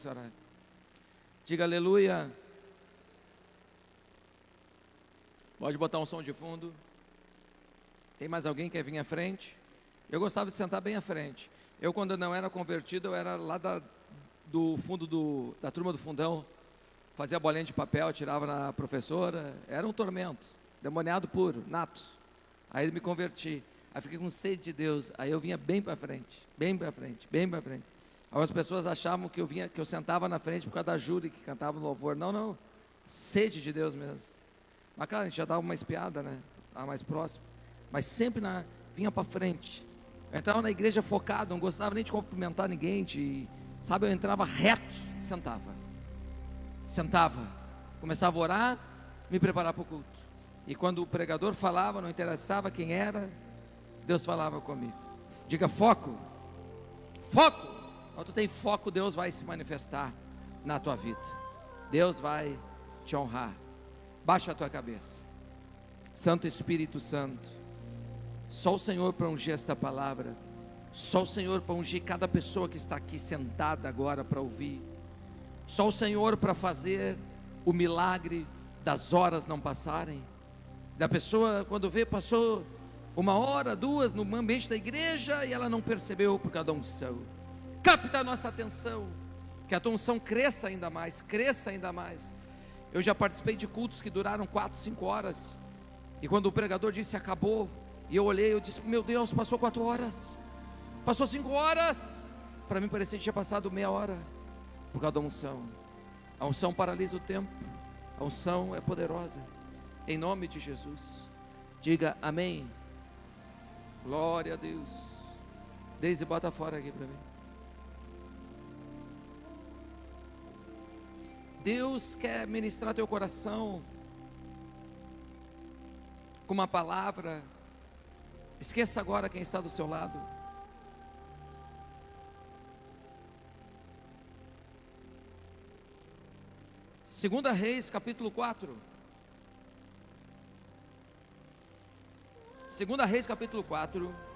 Orar. Diga aleluia. Pode botar um som de fundo. Tem mais alguém que quer vir à frente? Eu gostava de sentar bem à frente. Eu, quando não era convertido, eu era lá do fundo da turma do fundão. Fazia bolinha de papel, tirava na professora. Era um tormento, demoniado puro, nato. Aí me converti. Aí fiquei com sede de Deus. Aí eu vinha bem para frente, bem para frente, bem para frente. Algumas pessoas achavam que eu sentava na frente por causa da Júlia que cantava no louvor. Não, não. Sede de Deus mesmo. Mas claro, a gente já dava uma espiada, né? Estava mais próximo. Mas sempre vinha para frente. Eu entrava na igreja focado, não gostava nem de cumprimentar ninguém. Sabe, eu entrava reto, sentava. Começava a orar, me preparar para o culto. E quando o pregador falava, não interessava quem era, Deus falava comigo. Diga foco. Foco. Quando tu tem foco, Deus vai se manifestar na tua vida. Deus vai te honrar. Baixa a tua cabeça. Santo Espírito Santo, só o Senhor para ungir esta palavra. Só o Senhor para ungir cada pessoa que está aqui sentada agora para ouvir. Só o Senhor para fazer o milagre das horas não passarem. Da pessoa, quando vê, passou 1 hora, 2 no ambiente da igreja e ela não percebeu por causa da unção. Capta a nossa atenção, que a tua unção cresça ainda mais, Eu já participei de cultos que duraram 4, 5 horas, e quando o pregador disse acabou, e eu olhei, eu disse, meu Deus, passou 4 horas, passou 5 horas, para mim parecia que tinha passado meia hora, por causa da unção. A unção paralisa o tempo, a unção é poderosa, em nome de Jesus. Diga amém. Glória a Deus. Deise, bota fora aqui para mim. Deus quer ministrar teu coração com uma palavra. Esqueça agora quem está do seu lado. Segunda Reis, capítulo 4. Segunda Reis, capítulo 4.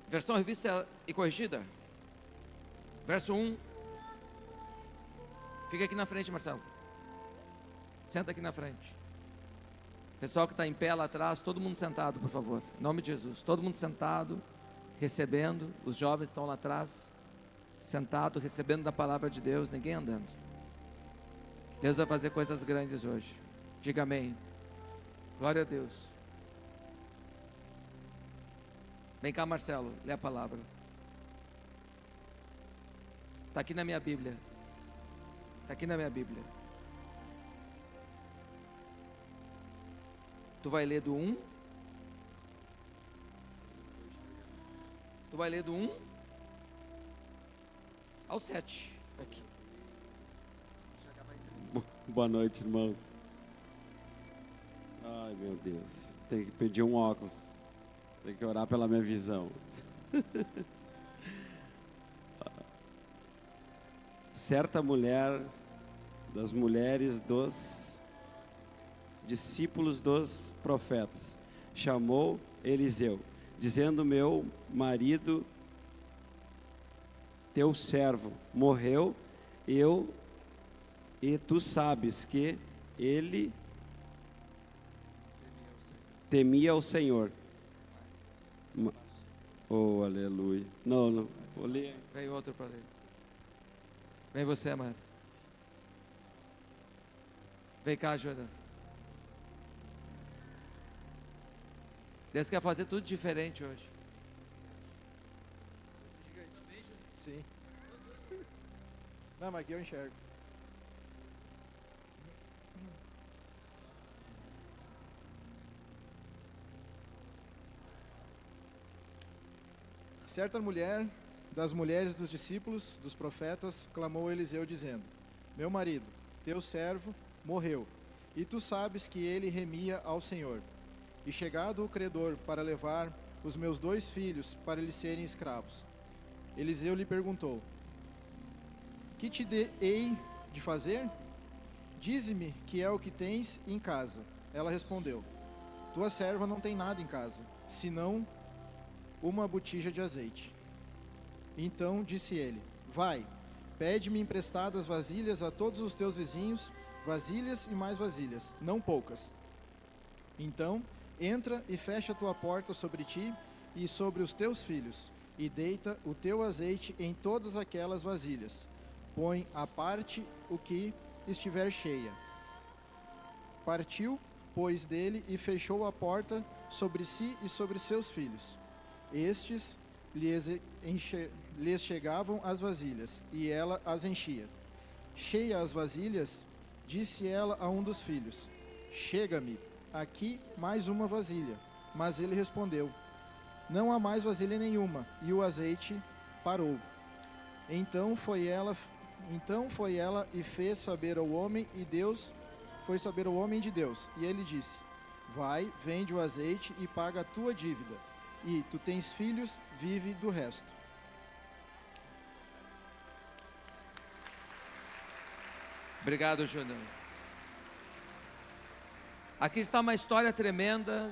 Versão revista e corrigida. Verso 1. Fica aqui na frente, Marcelo. Senta aqui na frente. Pessoal que está em pé lá atrás, todo mundo sentado, por favor. Em nome de Jesus. Todo mundo sentado, recebendo. Os jovens estão lá atrás, sentado, recebendo da palavra de Deus. Ninguém andando. Deus vai fazer coisas grandes hoje. Diga amém. Glória a Deus. Vem cá, Marcelo, lê a palavra. Está aqui na minha Bíblia. Está aqui na minha Bíblia. Tu vai ler do 1. Tu vai ler do 1 ao 7. Aqui. Boa noite, irmãos. Ai, meu Deus. Tem que pedir um óculos. Tem que orar pela minha visão. Certa mulher, das mulheres dos discípulos dos profetas, chamou Eliseu, dizendo: meu marido, teu servo, morreu, e tu sabes que ele temia o Senhor. Oh, aleluia. Não, vou ler. Vem outro para ler. Vem você, amado. Vem cá, ajuda. Deus quer fazer tudo diferente hoje. Sim. Não, mas aqui eu enxergo. Certa mulher, das mulheres dos discípulos dos profetas, clamou a Eliseu dizendo: meu marido, teu servo, morreu, e tu sabes que ele remia ao Senhor. E chegado o credor para levar os meus 2 filhos para eles serem escravos, Eliseu lhe perguntou: que te hei de fazer? Dize-me que é o que tens em casa. Ela respondeu: tua serva não tem nada em casa, senão uma botija de azeite. Então disse ele: vai, pede-me emprestadas vasilhas a todos os teus vizinhos, vasilhas e mais vasilhas, não poucas. Então entra e fecha a tua porta sobre ti e sobre os teus filhos, e deita o teu azeite em todas aquelas vasilhas. Põe à parte o que estiver cheia. Partiu, pois, dele e fechou a porta sobre si e sobre seus filhos. Estes lhes chegavam as vasilhas, e ela as enchia. Cheia as vasilhas, disse ela a um dos filhos: chega-me aqui mais uma vasilha. Mas ele respondeu: não há mais vasilha nenhuma, e o azeite parou. Então foi ela e fez saber ao homem, e Deus foi saber ao homem de Deus. E ele disse: vai, vende o azeite e paga a tua dívida. E tu tens filhos, vive do resto. Obrigado, Júnior. Aqui está uma história tremenda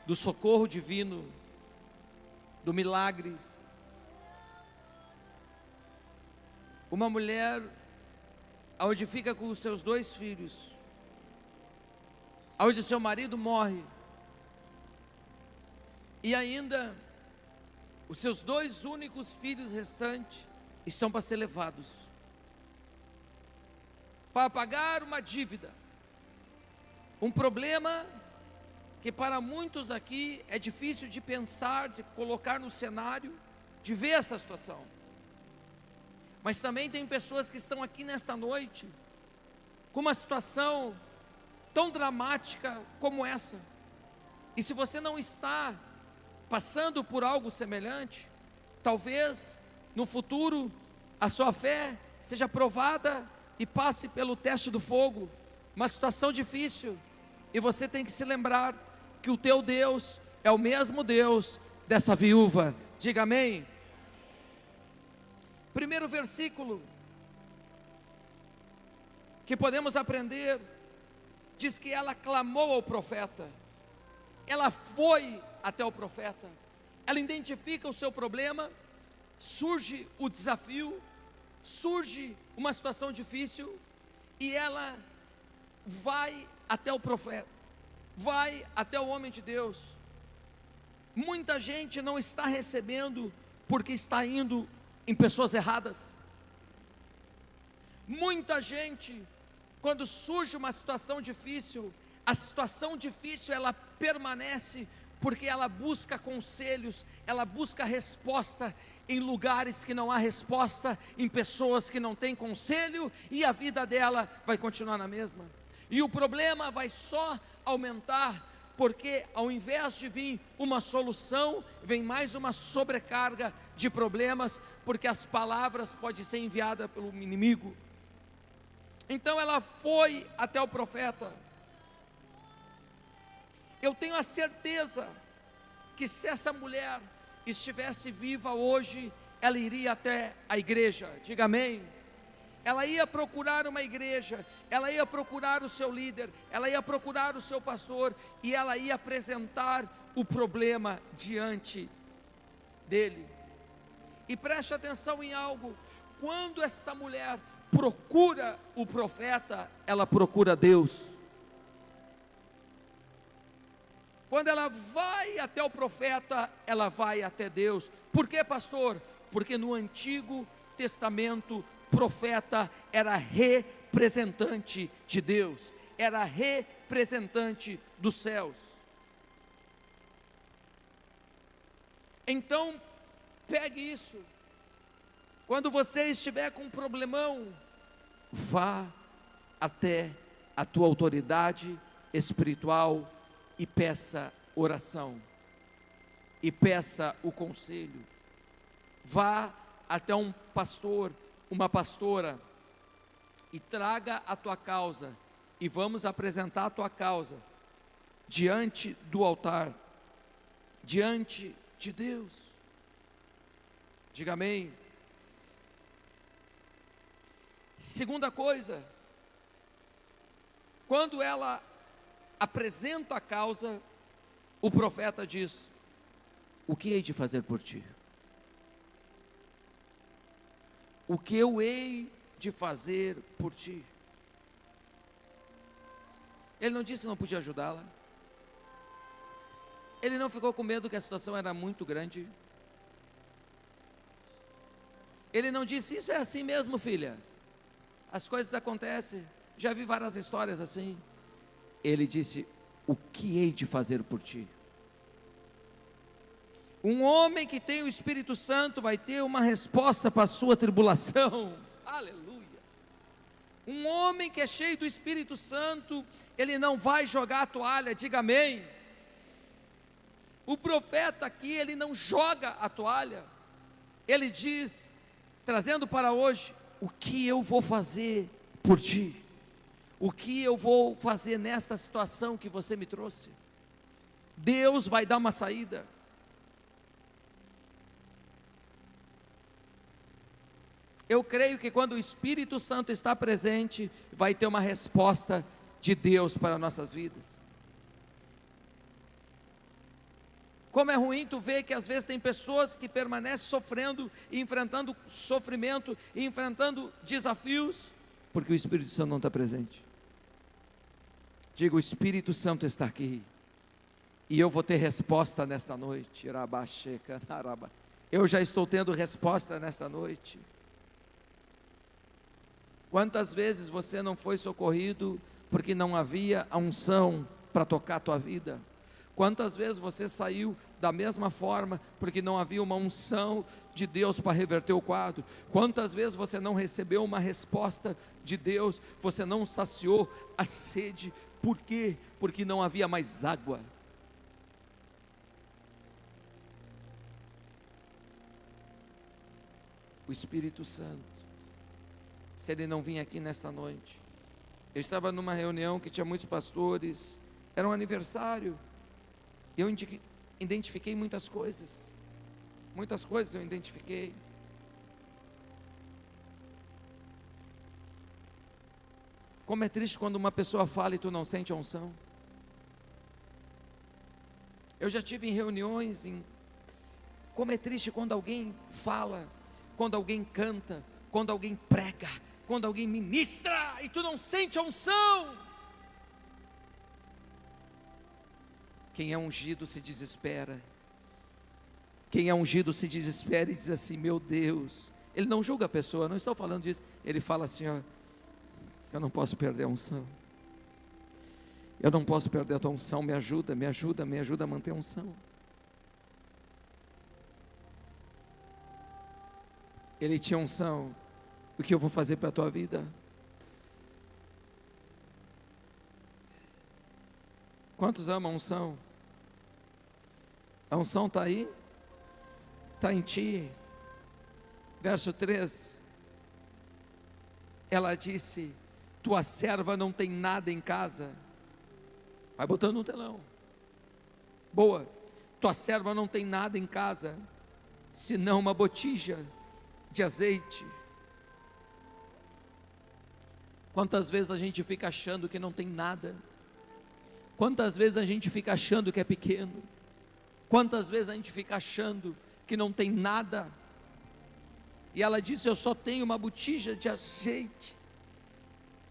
do socorro divino, do milagre. Uma mulher onde fica com os seus 2 filhos, onde seu marido morre, e ainda os seus 2 únicos filhos restantes estão para ser levados, para pagar uma dívida, um problema que para muitos aqui é difícil de pensar, de colocar no cenário, de ver essa situação. Mas também tem pessoas que estão aqui nesta noite com uma situação tão dramática como essa. E se você não está passando por algo semelhante, talvez no futuro a sua fé seja provada e passe pelo teste do fogo, uma situação difícil, e você tem que se lembrar que o teu Deus é o mesmo Deus dessa viúva. Diga amém. Primeiro versículo que podemos aprender, diz que ela clamou ao profeta, ela foi até o profeta, ela identifica o seu problema, surge o desafio, surge uma situação difícil, e ela vai até o profeta, vai até o homem de Deus. Muita gente não está recebendo porque está indo em pessoas erradas. Muita gente, quando surge uma situação difícil, a situação difícil ela permanece porque ela busca conselhos, ela busca resposta em lugares que não há resposta, em pessoas que não têm conselho, e a vida dela vai continuar na mesma. E o problema vai só aumentar, porque ao invés de vir uma solução, vem mais uma sobrecarga de problemas, porque as palavras podem ser enviadas pelo inimigo. Então ela foi até o profeta. Eu tenho a certeza que se essa mulher estivesse viva hoje, ela iria até a igreja. Diga amém. Ela ia procurar uma igreja, ela ia procurar o seu líder, ela ia procurar o seu pastor, e ela ia apresentar o problema diante dele. E preste atenção em algo: quando esta mulher procura o profeta, ela procura Deus. Quando ela vai até o profeta, ela vai até Deus. Por quê, pastor? Porque no Antigo Testamento, profeta era representante de Deus, era representante dos céus. Então, pegue isso. Quando você estiver com um problemão, vá até a tua autoridade espiritual e peça oração, e peça o conselho. Vá até um pastor, uma pastora, e traga a tua causa, e vamos apresentar a tua causa diante do altar, diante de Deus. Diga amém. Segunda coisa, Quando ela apresenta a causa, o profeta diz: o que hei de fazer por ti? O que eu hei de fazer por ti? Ele não disse que não podia ajudá-la. Ele não ficou com medo que a situação era muito grande. Ele não disse: isso é assim mesmo, filha, as coisas acontecem, já vi várias histórias assim. Ele disse: o que hei de fazer por ti? Um homem que tem o Espírito Santo vai ter uma resposta para a sua tribulação. Aleluia. Um homem que é cheio do Espírito Santo, ele não vai jogar a toalha, diga amém. O profeta aqui, ele não joga a toalha. Ele diz, trazendo para hoje: o que eu vou fazer por ti? O que eu vou fazer nesta situação que você me trouxe? Deus vai dar uma saída. Eu creio que quando o Espírito Santo está presente, vai ter uma resposta de Deus para nossas vidas. Como é ruim tu ver que às vezes tem pessoas que permanecem sofrendo, e enfrentando sofrimento, e enfrentando desafios, porque o Espírito Santo não está presente. Diga: o Espírito Santo está aqui, e eu vou ter resposta nesta noite. Eu já estou tendo resposta nesta noite. Quantas vezes você não foi socorrido porque não havia a unção para tocar a tua vida? Quantas vezes você saiu da mesma forma porque não havia uma unção de Deus para reverter o quadro? Quantas vezes você não recebeu uma resposta de Deus, você não saciou a sede? Por quê? Porque não havia mais água. O Espírito Santo, se ele não vinha aqui nesta noite. Eu estava numa reunião que tinha muitos pastores, era um aniversário, eu identifiquei muitas coisas eu identifiquei. Como é triste quando uma pessoa fala e tu não sente a unção. Eu já tive em reuniões, como é triste quando alguém fala, quando alguém canta, quando alguém prega, quando alguém ministra, e tu não sente a unção. Quem é ungido se desespera. Quem é ungido se desespera e diz assim: meu Deus. Ele não julga a pessoa, não estou falando disso. Ele fala assim: ó, eu não posso perder a unção. Eu não posso perder a tua unção, me ajuda a manter a unção. Ele tinha unção. O que eu vou fazer para a tua vida? Quantos amam a unção? A unção está aí, está em ti. Verso 3, ela disse: tua serva não tem nada em casa. Vai botando no telão. Boa. Tua serva não tem nada em casa, senão uma botija de azeite. Quantas vezes a gente fica achando que não tem nada? Quantas vezes a gente fica achando que é pequeno? Quantas vezes a gente fica achando que não tem nada? E ela disse: eu só tenho uma botija de azeite.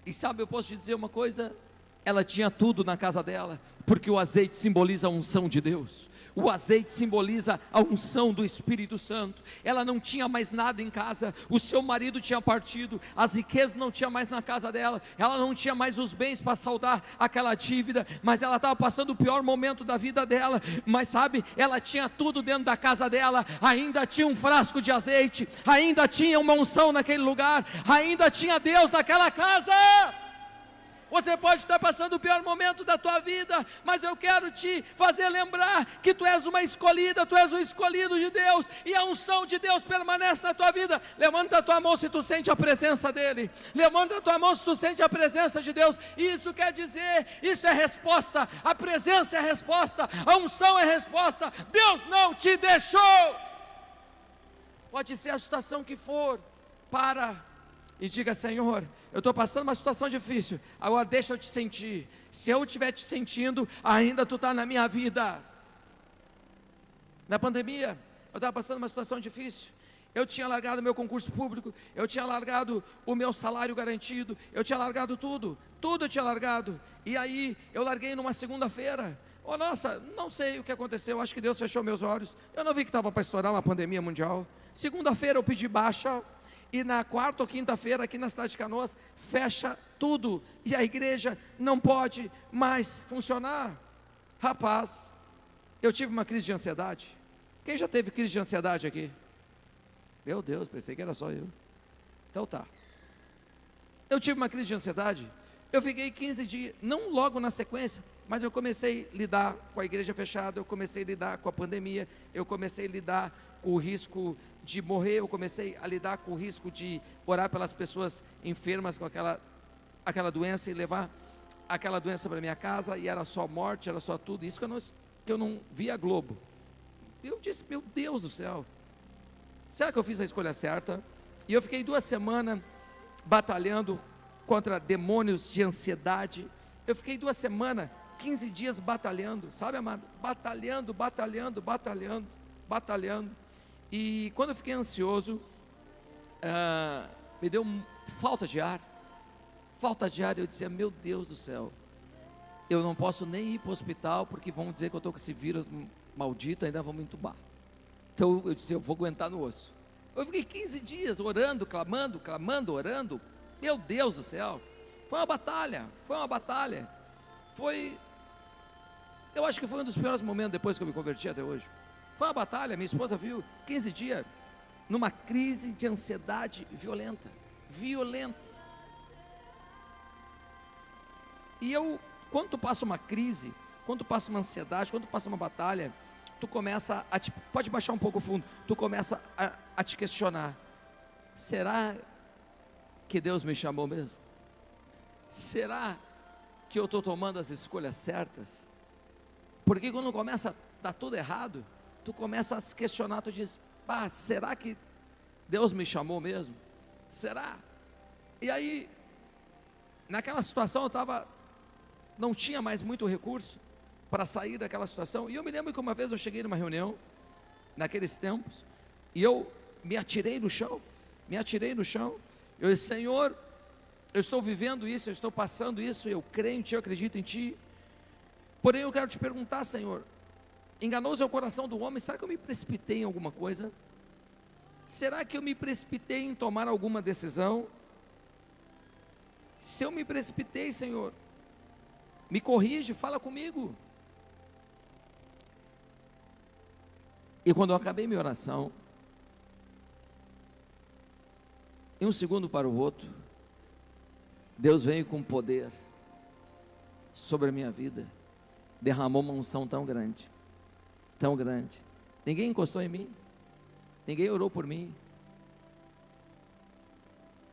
E sabe, eu posso te dizer uma coisa: ela tinha tudo na casa dela, porque o azeite simboliza a unção de Deus. O azeite simboliza a unção do Espírito Santo. Ela não tinha mais nada em casa, o seu marido tinha partido, as riquezas não tinha mais na casa dela, ela não tinha mais os bens para saldar aquela dívida, mas ela estava passando o pior momento da vida dela. Mas sabe, ela tinha tudo dentro da casa dela, ainda tinha um frasco de azeite, ainda tinha uma unção naquele lugar, ainda tinha Deus naquela casa. Você pode estar passando o pior momento da tua vida, mas eu quero te fazer lembrar que tu és uma escolhida, tu és um escolhido de Deus, e a unção de Deus permanece na tua vida. Levanta a tua mão se tu sente a presença dEle. Levanta a tua mão se tu sente a presença de Deus. Isso quer dizer, isso é resposta. A presença é resposta, a unção é resposta. Deus não te deixou. Pode ser a situação que for, para e diga: Senhor, eu estou passando uma situação difícil, agora deixa eu te sentir. Se eu estiver te sentindo, ainda tu está na minha vida. Na pandemia, eu estava passando uma situação difícil. Eu tinha largado meu concurso público, eu tinha largado o meu salário garantido, eu tinha largado tudo eu tinha largado. E aí eu larguei numa segunda-feira. Oh, nossa, não sei o que aconteceu, acho que Deus fechou meus olhos. Eu não vi que estava para estourar uma pandemia mundial. Segunda-feira eu pedi baixa, e na quarta ou quinta-feira aqui na cidade de Canoas, fecha tudo, e a igreja não pode mais funcionar. Rapaz, eu tive uma crise de ansiedade. Quem já teve crise de ansiedade aqui? Meu Deus, pensei que era só eu. Então tá. Eu tive uma crise de ansiedade. Eu fiquei 15 dias, não logo na sequência, mas eu comecei a lidar com a igreja fechada, eu comecei a lidar com a pandemia, eu comecei a lidar com o risco de morrer, eu comecei a lidar com o risco de orar pelas pessoas enfermas com aquela doença e levar aquela doença para minha casa, e era só morte, era só tudo. Isso que eu não via Globo. Eu disse: meu Deus do céu, será que eu fiz a escolha certa? E eu fiquei 2 semanas batalhando contra demônios de ansiedade. Eu fiquei 2 semanas, 15 dias batalhando, sabe, amado? Batalhando. E quando eu fiquei ansioso, me deu falta de ar. Eu dizia: meu Deus do céu, eu não posso nem ir para o hospital, porque vão dizer que eu estou com esse vírus maldito, ainda vão me entubar. Então eu disse: eu vou aguentar no osso. Eu fiquei 15 dias orando, clamando, orando. Meu Deus do céu, foi uma batalha. Eu acho que foi um dos piores momentos depois que eu me converti até hoje. Foi uma batalha. Minha esposa viu 15 dias numa crise de ansiedade violenta. E quando tu passa uma crise, quando tu passa uma ansiedade, quando tu passa uma batalha, tu começa pode baixar um pouco o fundo, tu começa a te questionar: será que Deus me chamou mesmo? Será que eu estou tomando as escolhas certas? Porque quando começa a dar tudo errado, tu começa a se questionar, tu diz: será que Deus me chamou mesmo? Será? E aí, naquela situação não tinha mais muito recurso para sair daquela situação. E eu me lembro que uma vez eu cheguei numa reunião, naqueles tempos, e eu me atirei no chão. Eu disse: Senhor, eu estou vivendo isso, eu estou passando isso, eu creio em Ti, eu acredito em Ti. Porém eu quero te perguntar, Senhor, enganoso é o coração do homem, será que eu me precipitei em alguma coisa? Será que eu me precipitei em tomar alguma decisão? Se eu me precipitei, Senhor, me corrige, fala comigo. E quando eu acabei minha oração, em um segundo para o outro, Deus veio com poder sobre a minha vida, derramou uma unção tão grande, ninguém encostou em mim, ninguém orou por mim,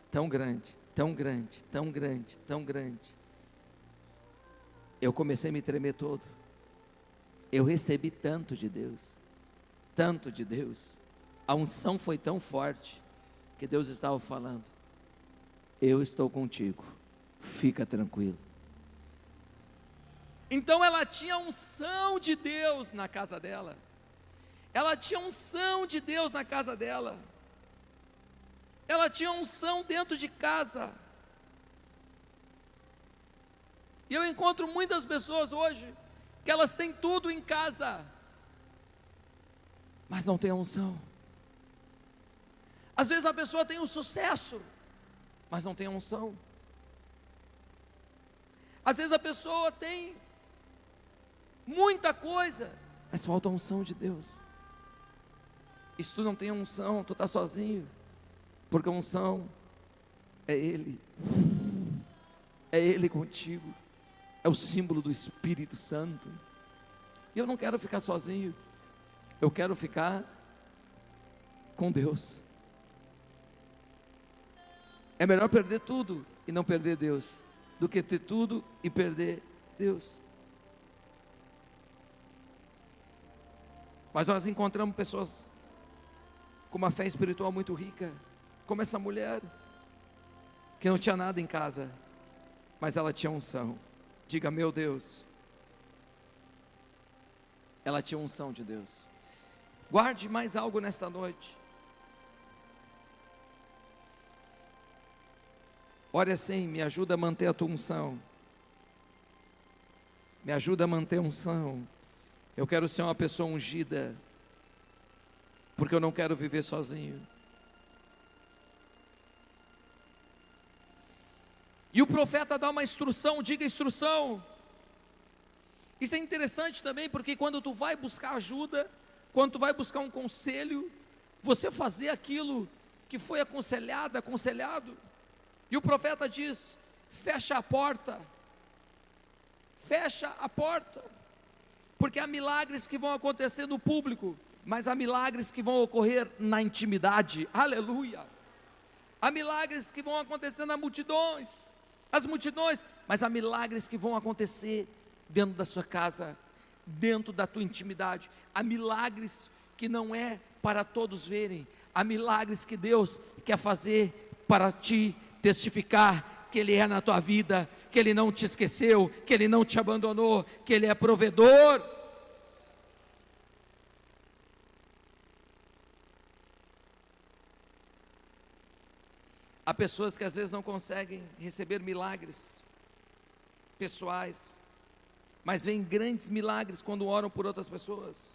tão grande, eu comecei a me tremer todo. Eu recebi tanto de Deus, a unção foi tão forte, que Deus estava falando: eu estou contigo, fica tranquilo. Então ela tinha unção de Deus na casa dela, ela tinha unção dentro de casa. E eu encontro muitas pessoas hoje, que elas têm tudo em casa, mas não tem a unção. Às vezes a pessoa tem o sucesso, mas não tem a unção. Às vezes a pessoa tem muita coisa, mas falta a unção de Deus. E se tu não tem a unção, tu está sozinho, porque a unção é Ele contigo, é o símbolo do Espírito Santo. E eu não quero ficar sozinho, eu quero ficar com Deus. É melhor perder tudo e não perder Deus, do que ter tudo e perder Deus. Mas nós encontramos pessoas com uma fé espiritual muito rica, como essa mulher. que não tinha nada em casa, mas ela tinha unção. Diga, meu Deus. Ela tinha unção de Deus. Guarde mais algo nesta noite. Ore assim, me ajuda a manter a tua unção. Me ajuda a manter a unção. Eu quero ser uma pessoa ungida, porque eu não quero viver sozinho. E o profeta dá uma instrução, diga instrução. Isso é interessante também, porque quando tu vai buscar ajuda, quando tu vai buscar um conselho, você fazer aquilo que foi aconselhado. E o profeta diz: fecha a porta, porque há milagres que vão acontecer no público, mas há milagres que vão ocorrer na intimidade, aleluia. Há milagres que vão acontecer nas multidões, mas há milagres que vão acontecer dentro da sua casa, dentro da tua intimidade. Há milagres que não é para todos verem, há milagres que Deus quer fazer para ti testificar que Ele é na tua vida, que Ele não te esqueceu, que Ele não te abandonou, que Ele é provedor. Há pessoas que às vezes não conseguem receber milagres pessoais, mas vêm grandes milagres quando oram por outras pessoas.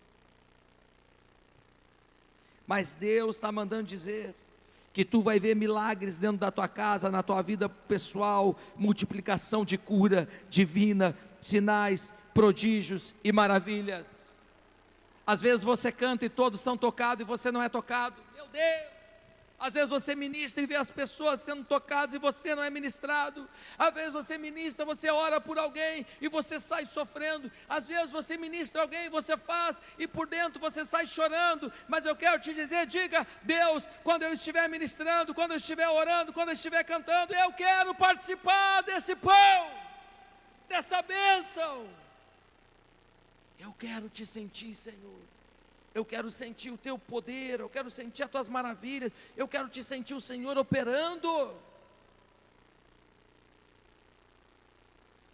Mas Deus está mandando dizer que tu vai ver milagres dentro da tua casa, na tua vida pessoal, multiplicação de cura divina, sinais, prodígios e maravilhas. Às vezes você canta e todos são tocados e você não é tocado, meu Deus. Às vezes você ministra e vê as pessoas sendo tocadas e você não é ministrado. Às vezes você ministra, você ora por alguém e você sai sofrendo. Às vezes você ministra alguém e você faz e por dentro você sai chorando. Mas eu quero te dizer, diga: Deus, quando eu estiver ministrando, quando eu estiver orando, quando eu estiver cantando, eu quero participar desse pão, dessa bênção. Eu quero te sentir, Senhor. Eu quero sentir o teu poder, eu quero sentir as tuas maravilhas, eu quero te sentir o Senhor operando.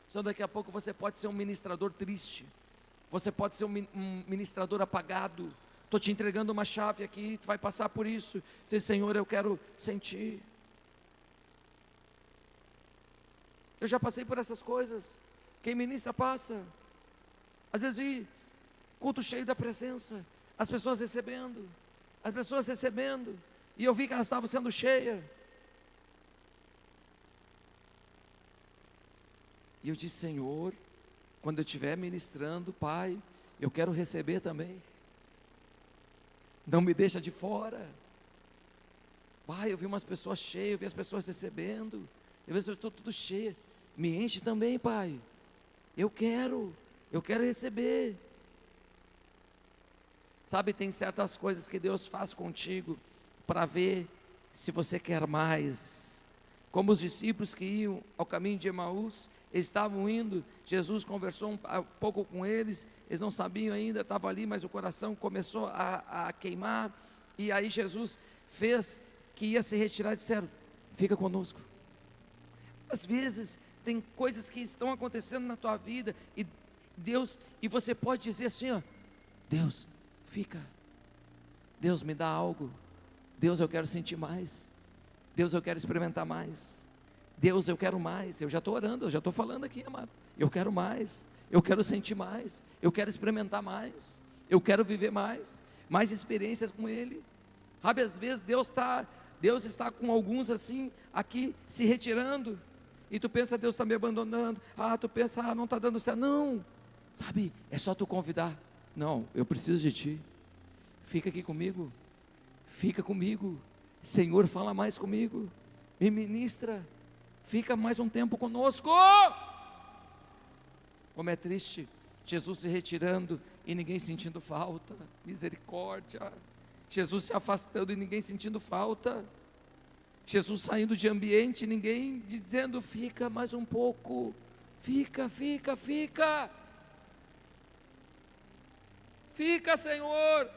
Só daqui a pouco você pode ser um ministrador triste, você pode ser um ministrador apagado. Estou te entregando uma chave aqui, tu vai passar por isso. Dizer: Senhor, eu quero sentir. Eu já passei por essas coisas. Quem ministra passa. Às vezes vi culto cheio da presença, as pessoas recebendo, e eu vi que elas estavam sendo cheias, e eu disse: Senhor, quando eu estiver ministrando, Pai, eu quero receber também, não me deixa de fora. Pai, eu vi umas pessoas cheias, eu vi as pessoas recebendo, eu vejo que eu estou tudo cheio, me enche também, Pai, eu quero receber. Sabe, tem certas coisas que Deus faz contigo para ver se você quer mais. Como os discípulos que iam ao caminho de Emaús, eles estavam indo, Jesus conversou um pouco com eles, eles não sabiam ainda, estavam ali, mas o coração começou a queimar, e aí Jesus fez que ia se retirar e disseram: fica conosco. Às vezes tem coisas que estão acontecendo na tua vida, e Deus, e você pode dizer assim, ó: Deus, fica. Deus, me dá algo. Deus, eu quero sentir mais. Deus, eu quero experimentar mais. Deus, eu quero mais. Eu já estou orando, eu já estou falando aqui, amado. Eu quero mais. Eu quero sentir mais. Eu quero experimentar mais. Eu quero viver mais experiências com Ele. Sabe, às vezes Deus está com alguns assim, aqui, se retirando. E tu pensa: Deus está me abandonando. Tu pensa: não está dando certo. Não, sabe, é só tu convidar. Não, eu preciso de ti, fica aqui comigo, Senhor, fala mais comigo, me ministra, fica mais um tempo conosco. Como é triste, Jesus se retirando e ninguém sentindo falta, misericórdia, Jesus se afastando e ninguém sentindo falta, Jesus saindo de ambiente e ninguém dizendo: fica mais um pouco, fica, Senhor.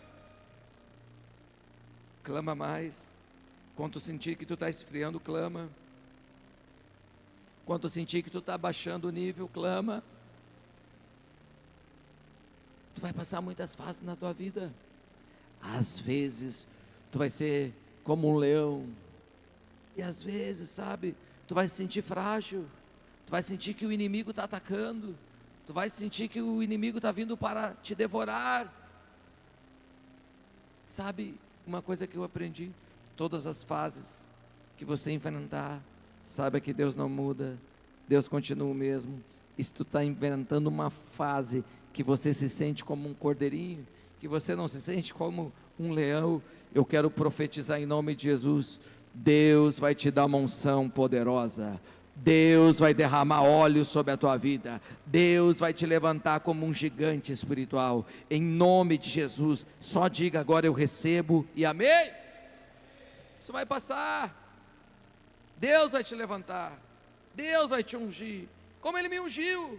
Clama mais. Quando tu sentir que tu está esfriando, clama. Quando tu sentir que tu está baixando o nível, clama. Tu vai passar muitas fases na tua vida. Às vezes, tu vai ser como um leão. E às vezes, sabe, tu vai se sentir frágil. Tu vai sentir que o inimigo está atacando. Tu vai sentir que o inimigo está vindo para te devorar. Sabe, uma coisa que eu aprendi: todas as fases que você enfrentar, saiba que Deus não muda, Deus continua o mesmo. E se tu está inventando uma fase que você se sente como um cordeirinho, que você não se sente como um leão, eu quero profetizar em nome de Jesus: Deus vai te dar uma unção poderosa. Deus vai derramar óleo sobre a tua vida. Deus vai te levantar como um gigante espiritual. Em nome de Jesus, só diga agora: eu recebo e amém. Isso vai passar. Deus vai te levantar. Deus vai te ungir, como Ele me ungiu.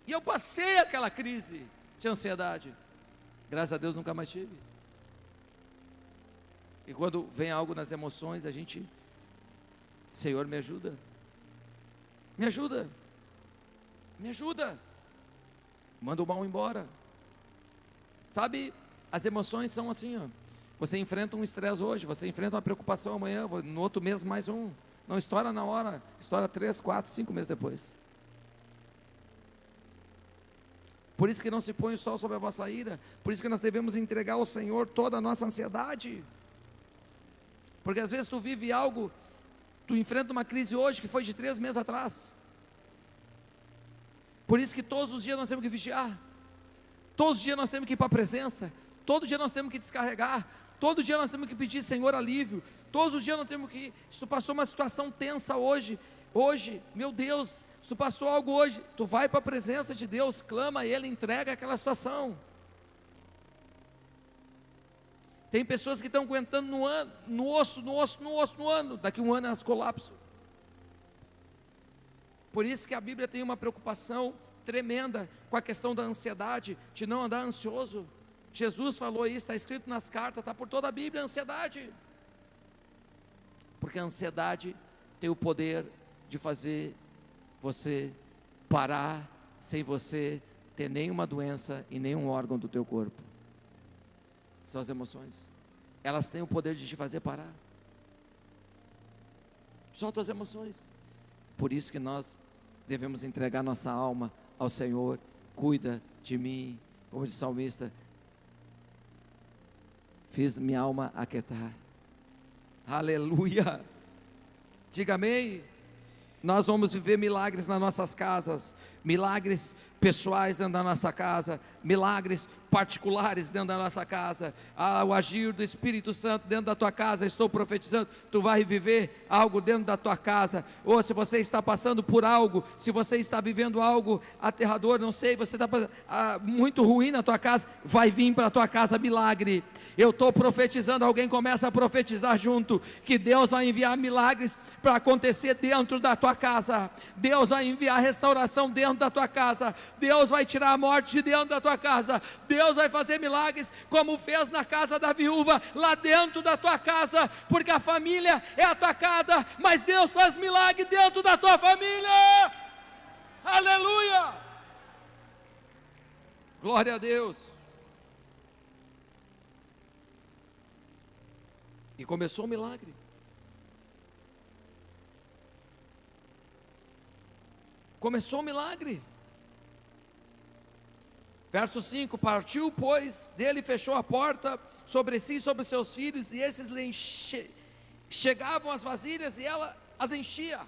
E eu passei aquela crise de ansiedade. Graças a Deus nunca mais tive. E quando vem algo nas emoções, a gente: Senhor, me ajuda. Me ajuda, me ajuda, manda o mal embora. Sabe, as emoções são assim, ó. Você enfrenta um estresse hoje, você enfrenta uma preocupação amanhã, no outro mês mais um. Não estoura na hora, estoura 3, 4, 5 meses depois. Por isso que não se põe o sol sobre a vossa ira. Por isso que nós devemos entregar ao Senhor toda a nossa ansiedade. Porque às vezes tu vive algo, tu enfrenta uma crise hoje que foi de 3 meses atrás. Por isso que todos os dias nós temos que vigiar. Todos os dias nós temos que ir para a presença. Todo dia nós temos que descarregar. Todo dia nós temos que pedir, Senhor, alívio. Todos os dias nós temos que... Se tu passou uma situação tensa hoje, meu Deus, se tu passou algo hoje, tu vai para a presença de Deus, clama a Ele, entrega aquela situação. Tem pessoas que estão aguentando no ano, no osso, no ano. Daqui um ano elas colapsam. Por isso que a Bíblia tem uma preocupação tremenda com a questão da ansiedade, de não andar ansioso. Jesus falou isso, está escrito nas cartas, está por toda a Bíblia, a ansiedade. Porque a ansiedade tem o poder de fazer você parar sem você ter nenhuma doença e nenhum órgão do teu corpo. São as emoções. Elas têm o poder de te fazer parar. Solta as emoções. Por isso que nós devemos entregar nossa alma ao Senhor. Cuida de mim, como diz o salmista: fiz minha alma aquietar. Aleluia. Diga amém. Nós vamos viver milagres nas nossas casas, milagres pessoais dentro da nossa casa, milagres particulares dentro da nossa casa. O agir do Espírito Santo dentro da tua casa, estou profetizando, tu vai viver algo dentro da tua casa. Ou se você está passando por algo, se você está vivendo algo aterrador, não sei, você está muito ruim na tua casa, vai vir para a tua casa milagre. Eu estou profetizando, alguém começa a profetizar junto, que Deus vai enviar milagres para acontecer dentro da tua casa. Deus vai enviar restauração dentro da tua casa. Deus vai tirar a morte de dentro da tua casa. Deus vai fazer milagres como fez na casa da viúva, lá dentro da tua casa, porque a família é atacada, mas Deus faz milagre dentro da tua família. Aleluia, glória a Deus. E começou o milagre. Começou o milagre. Verso 5: partiu, pois, dele, fechou a porta sobre si e sobre seus filhos, e esses lhe chegavam as vasilhas e ela as enchia.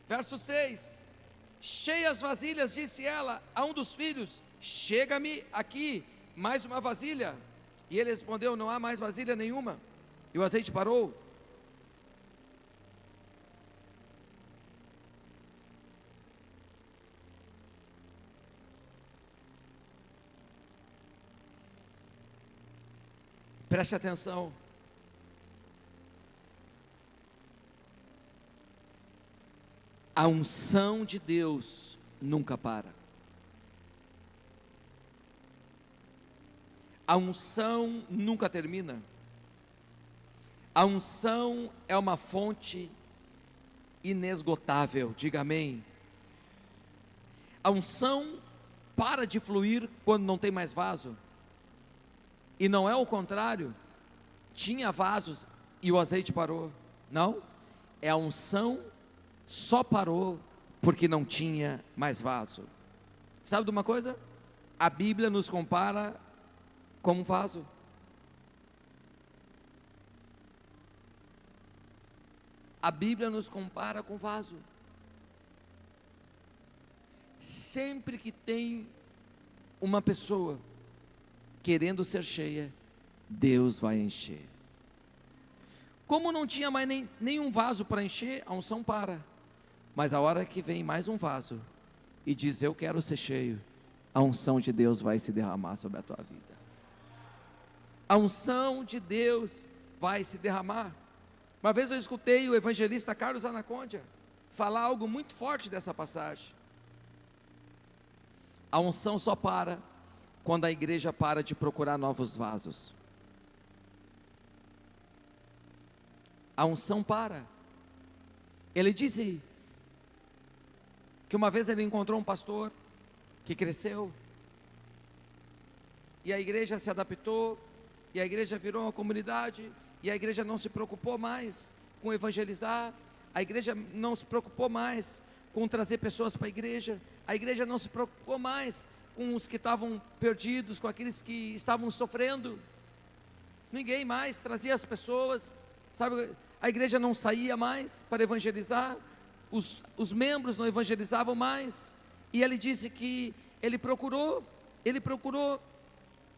Verso 6: cheias vasilhas, disse ela a um dos filhos: chega-me aqui mais uma vasilha. E ele respondeu: não há mais vasilha nenhuma. E o azeite parou. Preste atenção. A unção de Deus nunca para. A unção nunca termina. A unção é uma fonte inesgotável, diga amém. A unção para de fluir quando não tem mais vaso, e não é o contrário, tinha vasos e o azeite parou, não, é a unção só parou porque não tinha mais vaso. Sabe de uma coisa? A Bíblia nos compara como um vaso. A Bíblia nos compara com vaso. Sempre que tem uma pessoa querendo ser cheia, Deus vai encher. Como não tinha mais nenhum vaso para encher, a unção para. Mas a hora que vem mais um vaso e diz: eu quero ser cheio, a unção de Deus vai se derramar sobre a tua vida. A unção de Deus vai se derramar. Uma vez eu escutei o evangelista Carlos Anacondia falar algo muito forte dessa passagem. A unção só para quando a igreja para de procurar novos vasos. A unção para. Ele disse que uma vez ele encontrou um pastor que cresceu, e a igreja se adaptou, e a igreja virou uma comunidade, e a igreja não se preocupou mais com evangelizar, a igreja não se preocupou mais com trazer pessoas para a igreja não se preocupou mais com os que estavam perdidos, com aqueles que estavam sofrendo, ninguém mais trazia as pessoas, sabe, a igreja não saía mais para evangelizar, os membros não evangelizavam mais, e ele disse que ele procurou,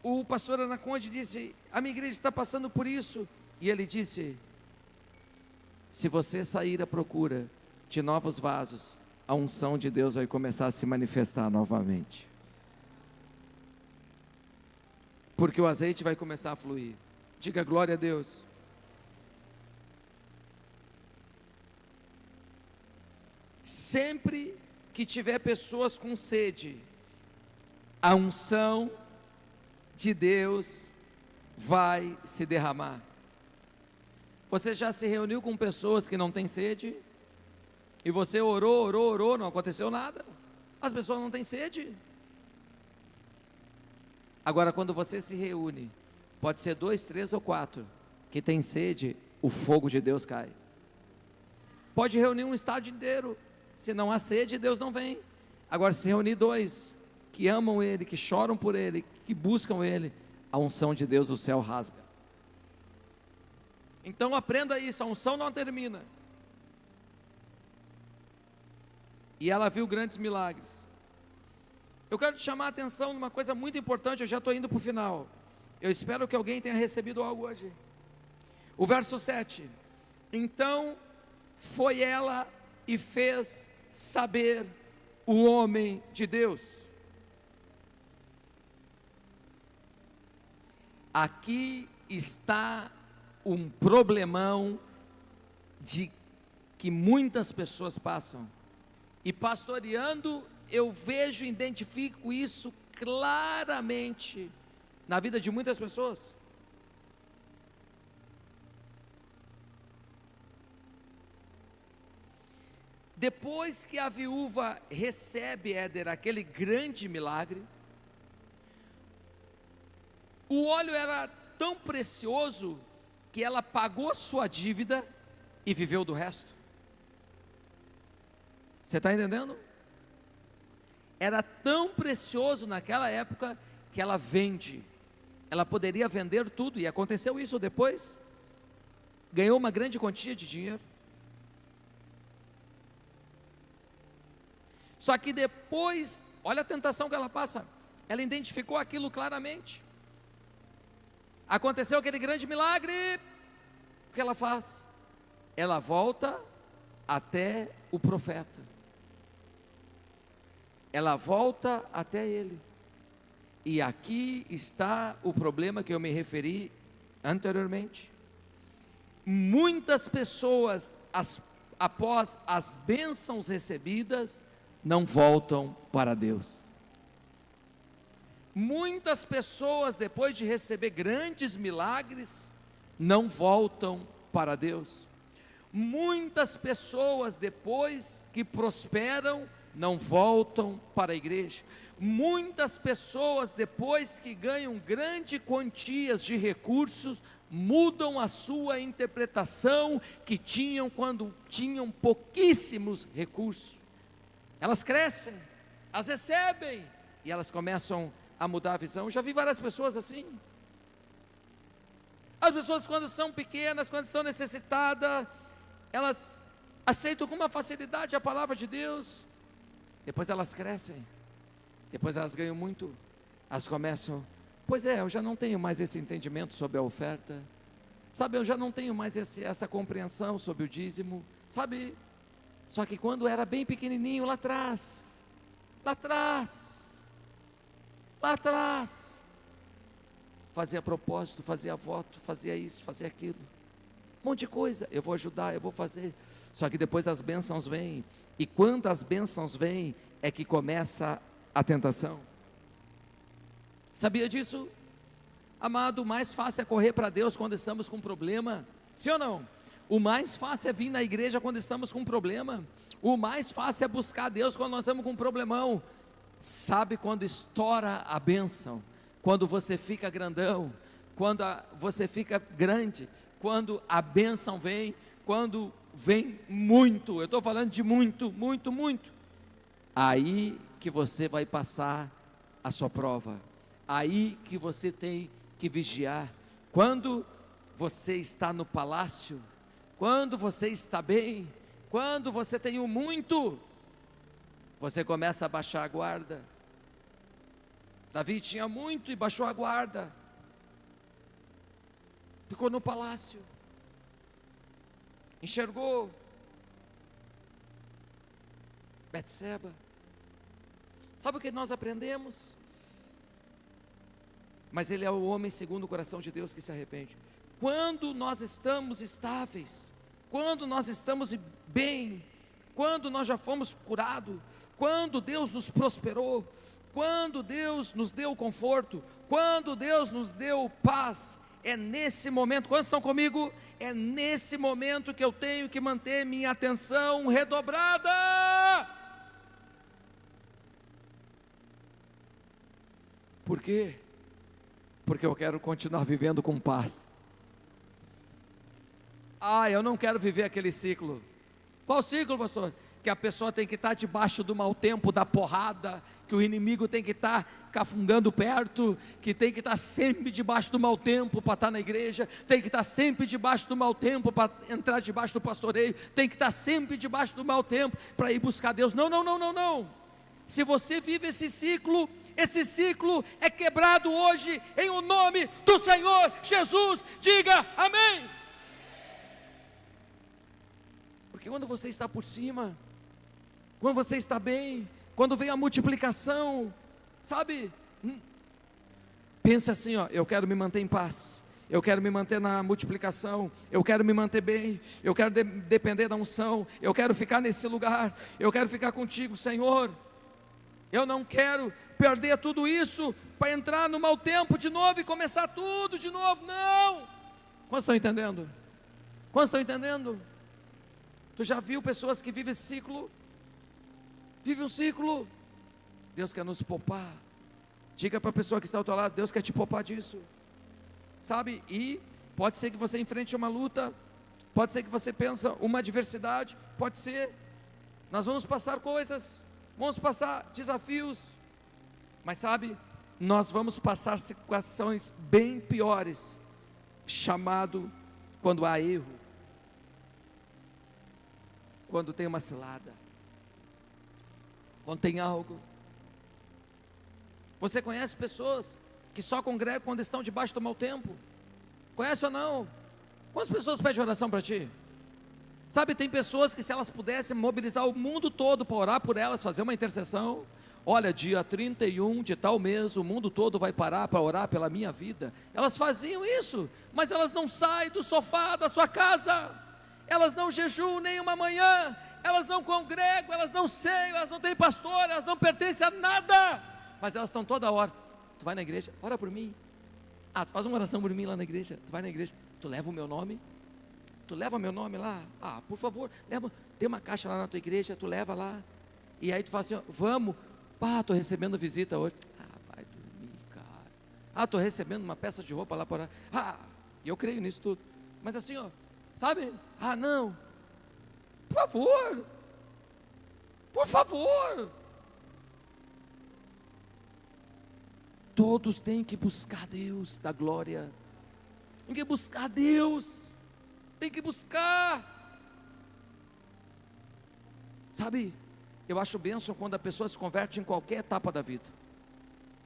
o pastor Anacondia disse: a minha igreja está passando por isso, e ele disse: se você sair à procura de novos vasos, a unção de Deus vai começar a se manifestar novamente, porque o azeite vai começar a fluir. Diga glória a Deus. Sempre que tiver pessoas com sede, a unção de Deus vai se derramar. Você já se reuniu com pessoas que não têm sede? E você orou, não aconteceu nada. As pessoas não têm sede. Agora, quando você se reúne, pode ser 2, 3 ou 4 que tem sede, o fogo de Deus cai. Pode reunir um estádio inteiro, se não há sede, Deus não vem. Agora, se reunir 2 que amam Ele, que choram por Ele, que buscam Ele, a unção de Deus do céu rasga. Então aprenda isso, a unção não termina. E ela viu grandes milagres. Eu quero te chamar a atenção numa coisa muito importante, eu já estou indo para o final. Eu espero que alguém tenha recebido algo hoje. O verso 7. Então foi ela e fez saber o homem de Deus. Aqui está um problemão de que muitas pessoas passam, e pastoreando eu vejo, identifico isso claramente na vida de muitas pessoas. Depois que a viúva recebe, Éder, aquele grande milagre, o óleo era tão precioso que ela pagou sua dívida e viveu do resto. Você está entendendo? Era tão precioso naquela época que ela vende. Ela poderia vender tudo, e aconteceu isso depois. Ganhou uma grande quantia de dinheiro. Só que depois, olha a tentação que ela passa. Ela identificou aquilo claramente. Aconteceu aquele grande milagre. O que ela faz? Ela volta até o profeta. Ela volta até ele. E aqui está o problema que eu me referi anteriormente. Muitas pessoas, após as bênçãos recebidas, não voltam para Deus. Muitas pessoas, depois de receber grandes milagres, não voltam para Deus. Muitas pessoas, depois que prosperam, não voltam para a igreja. Muitas pessoas, depois que ganham grandes quantias de recursos, mudam a sua interpretação que tinham quando tinham pouquíssimos recursos. Elas crescem, elas recebem e elas começam a mudar a visão. Eu já vi várias pessoas assim. As pessoas, quando são pequenas, quando são necessitadas, elas aceitam com uma facilidade a palavra de Deus. Depois elas crescem, depois elas ganham muito, elas começam, pois é, eu já não tenho mais esse entendimento sobre a oferta, sabe, eu já não tenho mais essa compreensão sobre o dízimo, sabe, só que quando era bem pequenininho lá atrás, fazia propósito, fazia voto, fazia isso, fazia aquilo, um monte de coisa, eu vou ajudar, eu vou fazer, só que depois as bênçãos vêm, e quando as bênçãos vêm, é que começa a tentação. Sabia disso? Amado, o mais fácil é correr para Deus quando estamos com problema, sim ou não? O mais fácil é vir na igreja quando estamos com problema, o mais fácil é buscar Deus quando nós estamos com um problemão. Sabe quando estoura a bênção? Quando você fica grandão, quando você fica grande, quando a bênção vem, quando vem muito, eu estou falando de muito, muito, muito, aí que você vai passar a sua prova, aí que você tem que vigiar. Quando você está no palácio, quando você está bem, quando você tem o muito, você começa a baixar a guarda. Davi tinha muito e baixou a guarda, ficou no palácio, enxergou Betseba. Sabe o que nós aprendemos? Mas ele é o homem segundo o coração de Deus que se arrepende. Quando nós estamos estáveis, quando nós estamos bem, quando nós já fomos curados, quando Deus nos prosperou, quando Deus nos deu conforto, quando Deus nos deu paz, é nesse momento, quantos estão comigo? É nesse momento que eu tenho que manter minha atenção redobrada. Por quê? Porque eu quero continuar vivendo com paz. Eu não quero viver aquele ciclo. Qual ciclo, pastor? Que a pessoa tem que estar debaixo do mau tempo, da porrada, que o inimigo tem que estar cafungando perto, que tem que estar sempre debaixo do mau tempo para estar na igreja, tem que estar sempre debaixo do mau tempo para entrar debaixo do pastoreio, tem que estar sempre debaixo do mau tempo para ir buscar Deus. Não, não, não, não, não. Se você vive esse ciclo é quebrado hoje, em o nome do Senhor Jesus. Diga amém. Porque quando você está por cima, quando você está bem, quando vem a multiplicação, sabe, pensa assim, eu quero me manter em paz, eu quero me manter na multiplicação, eu quero me manter bem, eu quero depender da unção, eu quero ficar nesse lugar, eu quero ficar contigo, Senhor, eu não quero perder tudo isso, para entrar no mau tempo de novo e começar tudo de novo, não. Quantos estão entendendo? Quantos estão entendendo? Tu já viu pessoas que vivem esse ciclo? Vive um ciclo. Deus quer nos poupar. Diga para a pessoa que está ao teu lado, Deus quer te poupar disso, sabe? E pode ser que você enfrente uma luta, pode ser que você pense uma adversidade, pode ser, nós vamos passar coisas, vamos passar desafios, mas sabe, nós vamos passar situações bem piores, chamado quando há erro, quando tem uma cilada, quando tem algo. Você conhece pessoas que só congregam quando estão debaixo do mau tempo? Conhece ou não? Quantas pessoas pedem oração para ti? Sabe, tem pessoas que se elas pudessem mobilizar o mundo todo para orar por elas, fazer uma intercessão, olha, dia 31 de tal mês, o mundo todo vai parar para orar pela minha vida. Elas faziam isso, mas elas não saem do sofá da sua casa, elas não jejuam nem uma manhã, elas não congregam, elas não ceiam, elas não têm pastor, elas não pertencem a nada, mas elas estão toda hora. Tu vai na igreja, ora por mim. Tu faz uma oração por mim lá na igreja. Tu vai na igreja, tu leva o meu nome. tu leva meu nome lá? Ah, por favor, leva, tem uma caixa lá na tua igreja, tu leva lá. E aí tu fala assim, ó, vamos, estou recebendo visita hoje. Ah, vai dormir, cara. Ah, estou recebendo uma peça de roupa lá por lá. Ah, e eu creio nisso tudo. Mas assim, ó, sabe? Ah, não. Por favor. Por favor. Todos têm que buscar Deus da glória. Tem que buscar Deus. Tem que buscar. Sabe? Eu acho bênção quando a pessoa se converte em qualquer etapa da vida.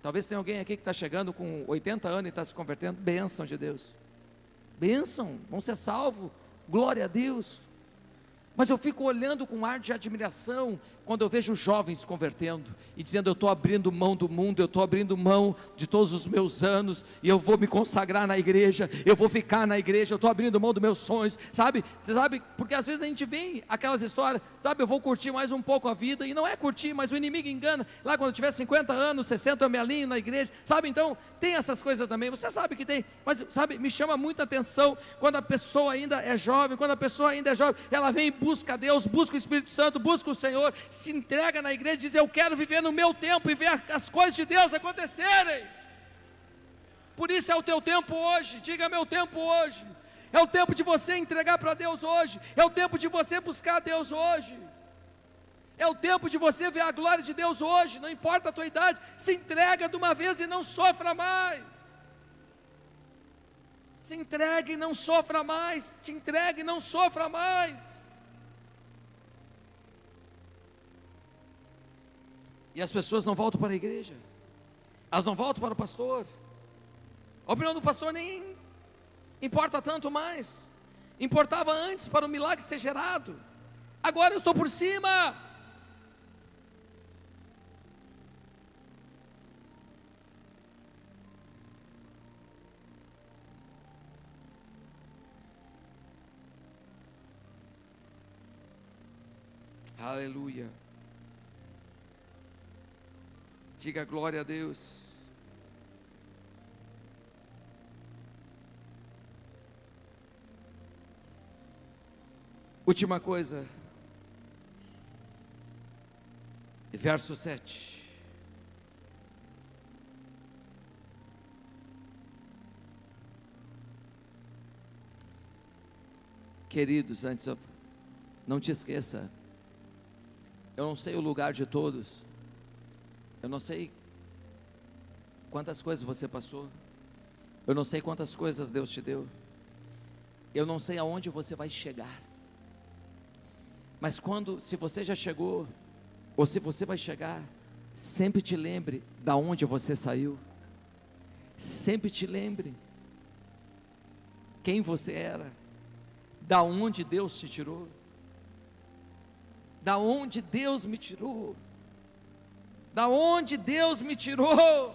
Talvez tenha alguém aqui que está chegando com 80 anos e está se convertendo. Bênção de Deus. Bênção, vão ser salvos. Glória a Deus. Mas eu fico olhando com um ar de admiração quando eu vejo jovens se convertendo e dizendo, eu estou abrindo mão do mundo, eu estou abrindo mão de todos os meus anos e eu vou me consagrar na igreja, eu vou ficar na igreja, eu estou abrindo mão dos meus sonhos, sabe? Porque às vezes a gente vê aquelas histórias, sabe, eu vou curtir mais um pouco a vida, e não é curtir, mas o inimigo engana, lá quando eu tiver 50 anos, 60 eu me alinho na igreja, sabe? Então tem essas coisas também, você sabe que tem, mas sabe, me chama muita atenção quando a pessoa ainda é jovem, ela vem e busca Deus, busca o Espírito Santo, busca o Senhor, se entrega na igreja e diz, eu quero viver no meu tempo e ver as coisas de Deus acontecerem. Por isso é o teu tempo hoje, diga meu tempo hoje, é o tempo de você entregar para Deus hoje, é o tempo de você buscar Deus hoje, é o tempo de você ver a glória de Deus hoje, não importa a tua idade, se entrega de uma vez e não sofra mais. Se entregue e não sofra mais, te entregue e não sofra mais. E as pessoas não voltam para a igreja, elas não voltam para o pastor, a opinião do pastor nem importa tanto mais, importava antes para o milagre ser gerado, agora eu estou por cima. Aleluia. Diga glória a Deus. Última coisa, verso 7. Queridos, antes, não te esqueça, eu não sei o lugar de todos, eu não sei quantas coisas você passou, eu não sei quantas coisas Deus te deu, eu não sei aonde você vai chegar, mas se você já chegou, ou se você vai chegar, sempre te lembre da onde você saiu, sempre te lembre quem você era, da onde Deus te tirou, da onde Deus me tirou, da onde Deus me tirou.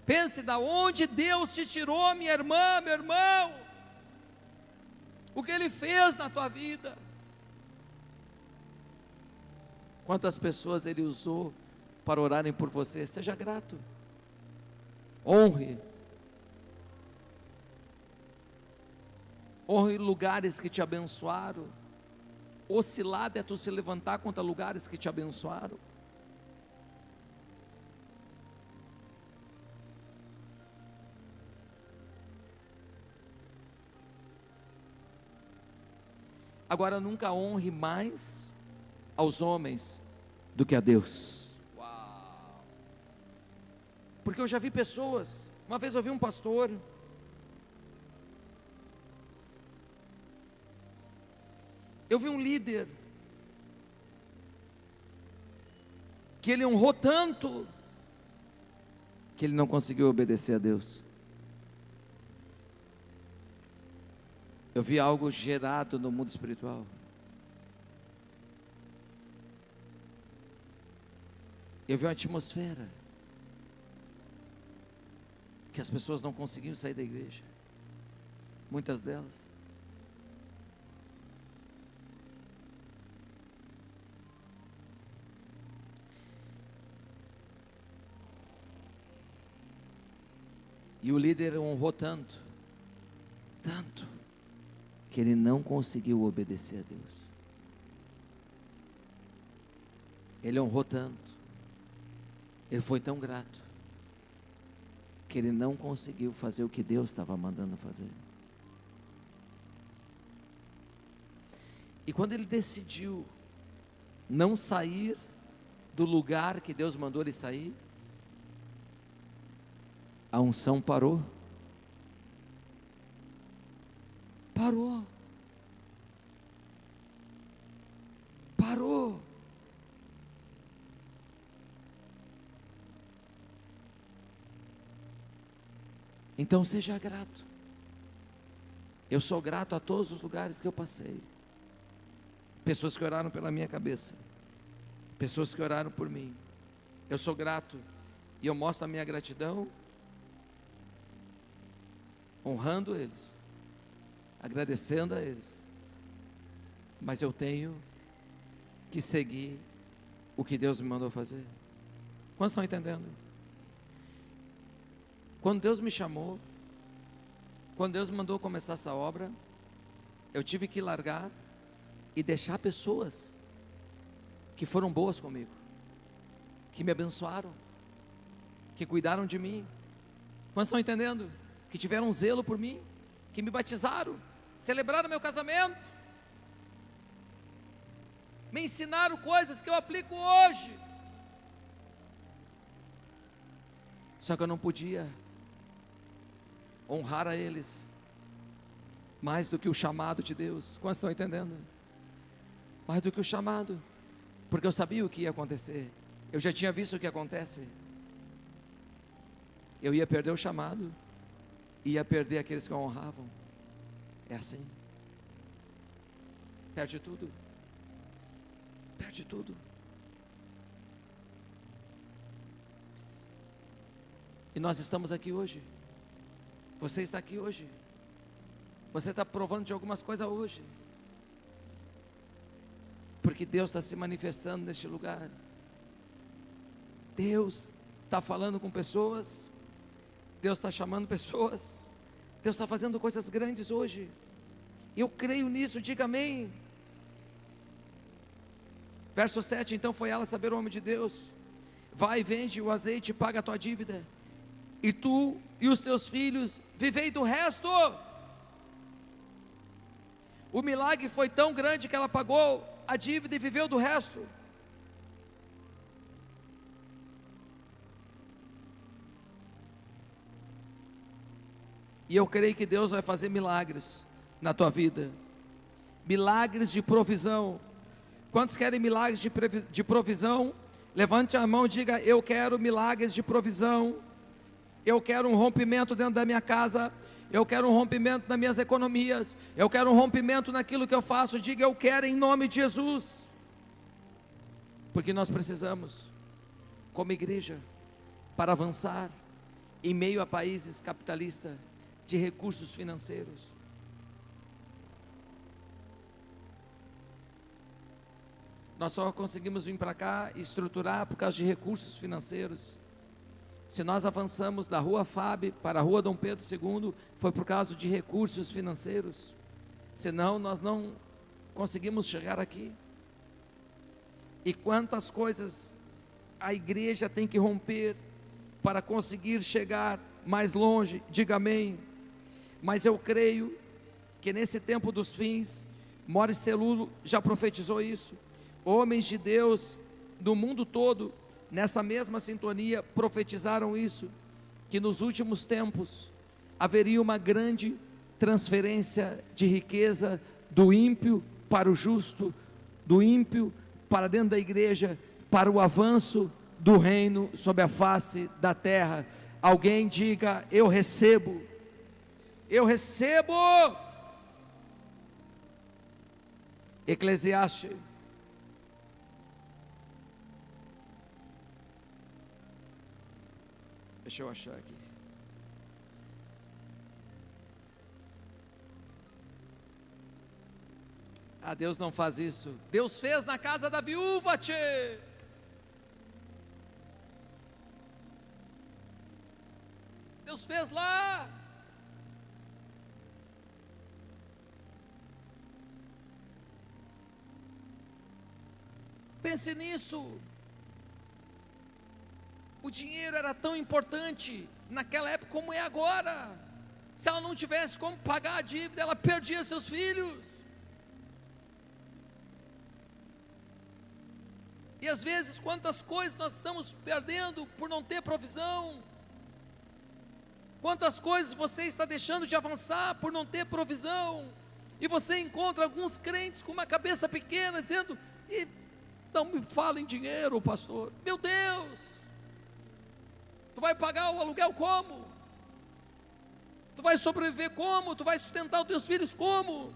Pense da onde Deus te tirou, minha irmã, meu irmão, o que Ele fez na tua vida, quantas pessoas Ele usou para orarem por você. Seja grato, honre lugares que te abençoaram. Oscilado é tu se levantar contra lugares que te abençoaram. Agora, nunca honre mais aos homens do que a Deus. Uau! Porque eu já vi pessoas, uma vez eu vi um pastor, eu vi um líder, que ele honrou tanto, que ele não conseguiu obedecer a Deus. Eu vi algo gerado no mundo espiritual. Eu vi uma atmosfera, que as pessoas não conseguiam sair da igreja, muitas delas. E o líder honrou tanto, que ele não conseguiu obedecer a Deus. Ele honrou tanto, ele foi tão grato, que ele não conseguiu fazer o que Deus estava mandando fazer. E quando ele decidiu não sair do lugar que Deus mandou ele sair, a unção parou. Parou. Parou. Então seja grato. Eu sou grato a todos os lugares que eu passei. Pessoas que oraram pela minha cabeça, pessoas que oraram por mim. Eu sou grato e eu mostro a minha gratidão, honrando eles, agradecendo a eles. Mas eu tenho que seguir o que Deus me mandou fazer. Quantos estão entendendo? Quando Deus me chamou, quando Deus me mandou começar essa obra, eu tive que largar e deixar pessoas que foram boas comigo, que me abençoaram, que cuidaram de mim. Quantos estão entendendo? Que tiveram zelo por mim, que me batizaram, celebraram meu casamento, me ensinaram coisas que eu aplico hoje. Só que eu não podia honrar a eles mais do que o chamado de Deus. Quantos estão entendendo? Mais do que o chamado, porque eu sabia o que ia acontecer, eu já tinha visto o que acontece. Eu ia perder o chamado, ia perder aqueles que o honravam. É assim, perde tudo, perde tudo. E nós estamos aqui hoje, você está aqui hoje, você está provando de algumas coisas hoje, porque Deus está se manifestando neste lugar. Deus está falando com pessoas, Deus está chamando pessoas, Deus está fazendo coisas grandes hoje. Eu creio nisso, diga amém. Verso 7, então foi ela saber o homem de Deus: vai, vende o azeite e paga a tua dívida, e tu e os teus filhos vivei do resto. O milagre foi tão grande que ela pagou a dívida e viveu do resto. E eu creio que Deus vai fazer milagres na tua vida, milagres de provisão. Quantos querem milagres de provisão? Levante a mão e diga: eu quero milagres de provisão. Eu quero um rompimento dentro da minha casa, eu quero um rompimento nas minhas economias, eu quero um rompimento naquilo que eu faço. Diga: eu quero, em nome de Jesus. Porque nós precisamos, como igreja, para avançar em meio a países capitalistas, de recursos financeiros. Nós só conseguimos vir para cá e estruturar por causa de recursos financeiros. Se nós avançamos da rua Fábio para a rua Dom Pedro II, foi por causa de recursos financeiros. Senão nós não conseguimos chegar aqui. E quantas coisas a igreja tem que romper para conseguir chegar mais longe, diga amém. Mas eu creio que nesse tempo dos fins, Morris Celulo já profetizou isso. Homens de Deus do mundo todo, nessa mesma sintonia, profetizaram isso, que nos últimos tempos haveria uma grande transferência de riqueza do ímpio para o justo, do ímpio para dentro da igreja, para o avanço do reino sobre a face da terra. Alguém diga: eu recebo, eu recebo. Eclesiastes, deixa eu achar aqui. Ah, Deus não faz isso. Deus fez na casa da viúva, tchê. Deus fez lá. pense nisso. O dinheiro era tão importante naquela época como é agora. Se ela não tivesse como pagar a dívida, ela perdia seus filhos. E às vezes, quantas coisas nós estamos perdendo por não ter provisão. Quantas coisas você está deixando de avançar por não ter provisão. E você encontra alguns crentes com uma cabeça pequena, dizendo: e não me fala em dinheiro, pastor. Meu Deus, tu vai pagar o aluguel como? Tu vai sobreviver como? Tu vai sustentar os teus filhos como?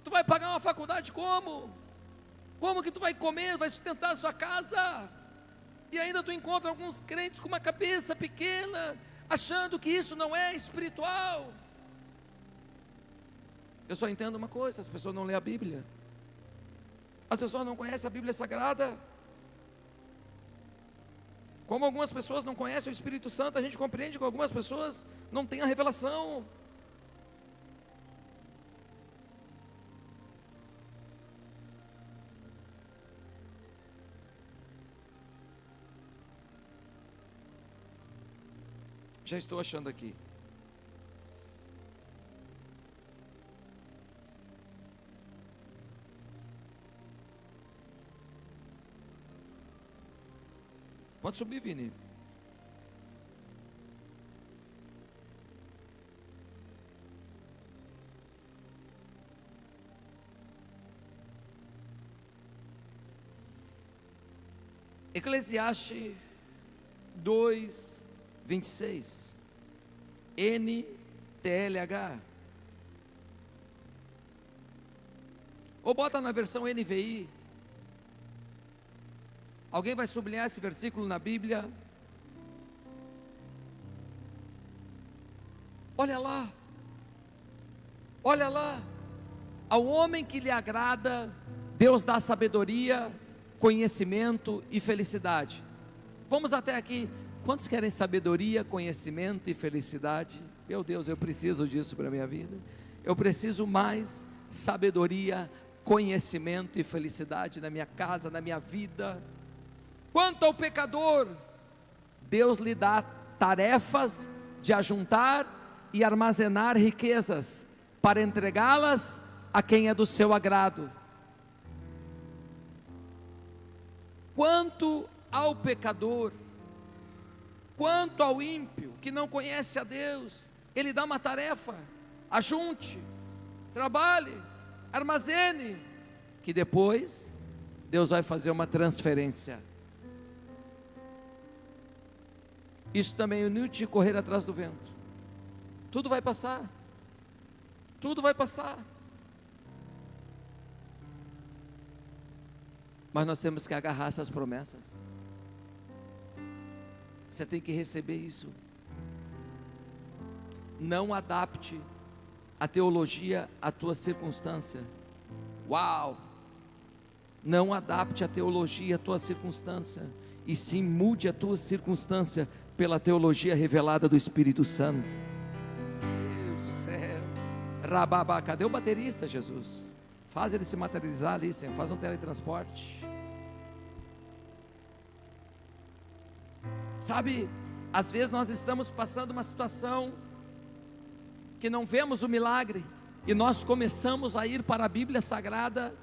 Tu vai pagar uma faculdade como? Como que tu vai comer, vai sustentar a sua casa? E ainda tu encontra alguns crentes com uma cabeça pequena, achando que isso não é espiritual. Eu só entendo uma coisa: as pessoas não lêem a Bíblia. As pessoas não conhecem a Bíblia Sagrada. Como algumas pessoas não conhecem o Espírito Santo, a gente compreende que algumas pessoas não têm a revelação. Já estou achando aqui. Pode subir, Vini. Eclesiastes 2, 26. NTLH. Ou bota na versão NVI. Alguém vai sublinhar esse versículo na Bíblia? Olha lá. Olha lá. Ao homem que lhe agrada, Deus dá sabedoria, conhecimento e felicidade. Vamos até aqui. Quantos querem sabedoria, conhecimento e felicidade? Meu Deus, eu preciso disso para a minha vida. Eu preciso mais sabedoria, conhecimento e felicidade na minha casa, na minha vida. Quanto ao pecador, Deus lhe dá tarefas de ajuntar e armazenar riquezas, para entregá-las a quem é do seu agrado. Quanto ao pecador, quanto ao ímpio que não conhece a Deus, Ele dá uma tarefa: ajunte, trabalhe, armazene, que depois Deus vai fazer uma transferência. Isso também é inútil de correr atrás do vento. Tudo vai passar. Tudo vai passar. Mas nós temos que agarrar essas promessas. Você tem que receber isso. Não adapte a teologia à tua circunstância. Uau! Não adapte a teologia à tua circunstância, e sim mude a tua circunstância pela teologia revelada do Espírito Santo. Deus do céu. Rababá, cadê o baterista, Jesus? Faz ele se materializar ali, Senhor. Faz um teletransporte. Sabe, às vezes nós estamos passando uma situação que não vemos o milagre, e nós começamos a ir para a Bíblia Sagrada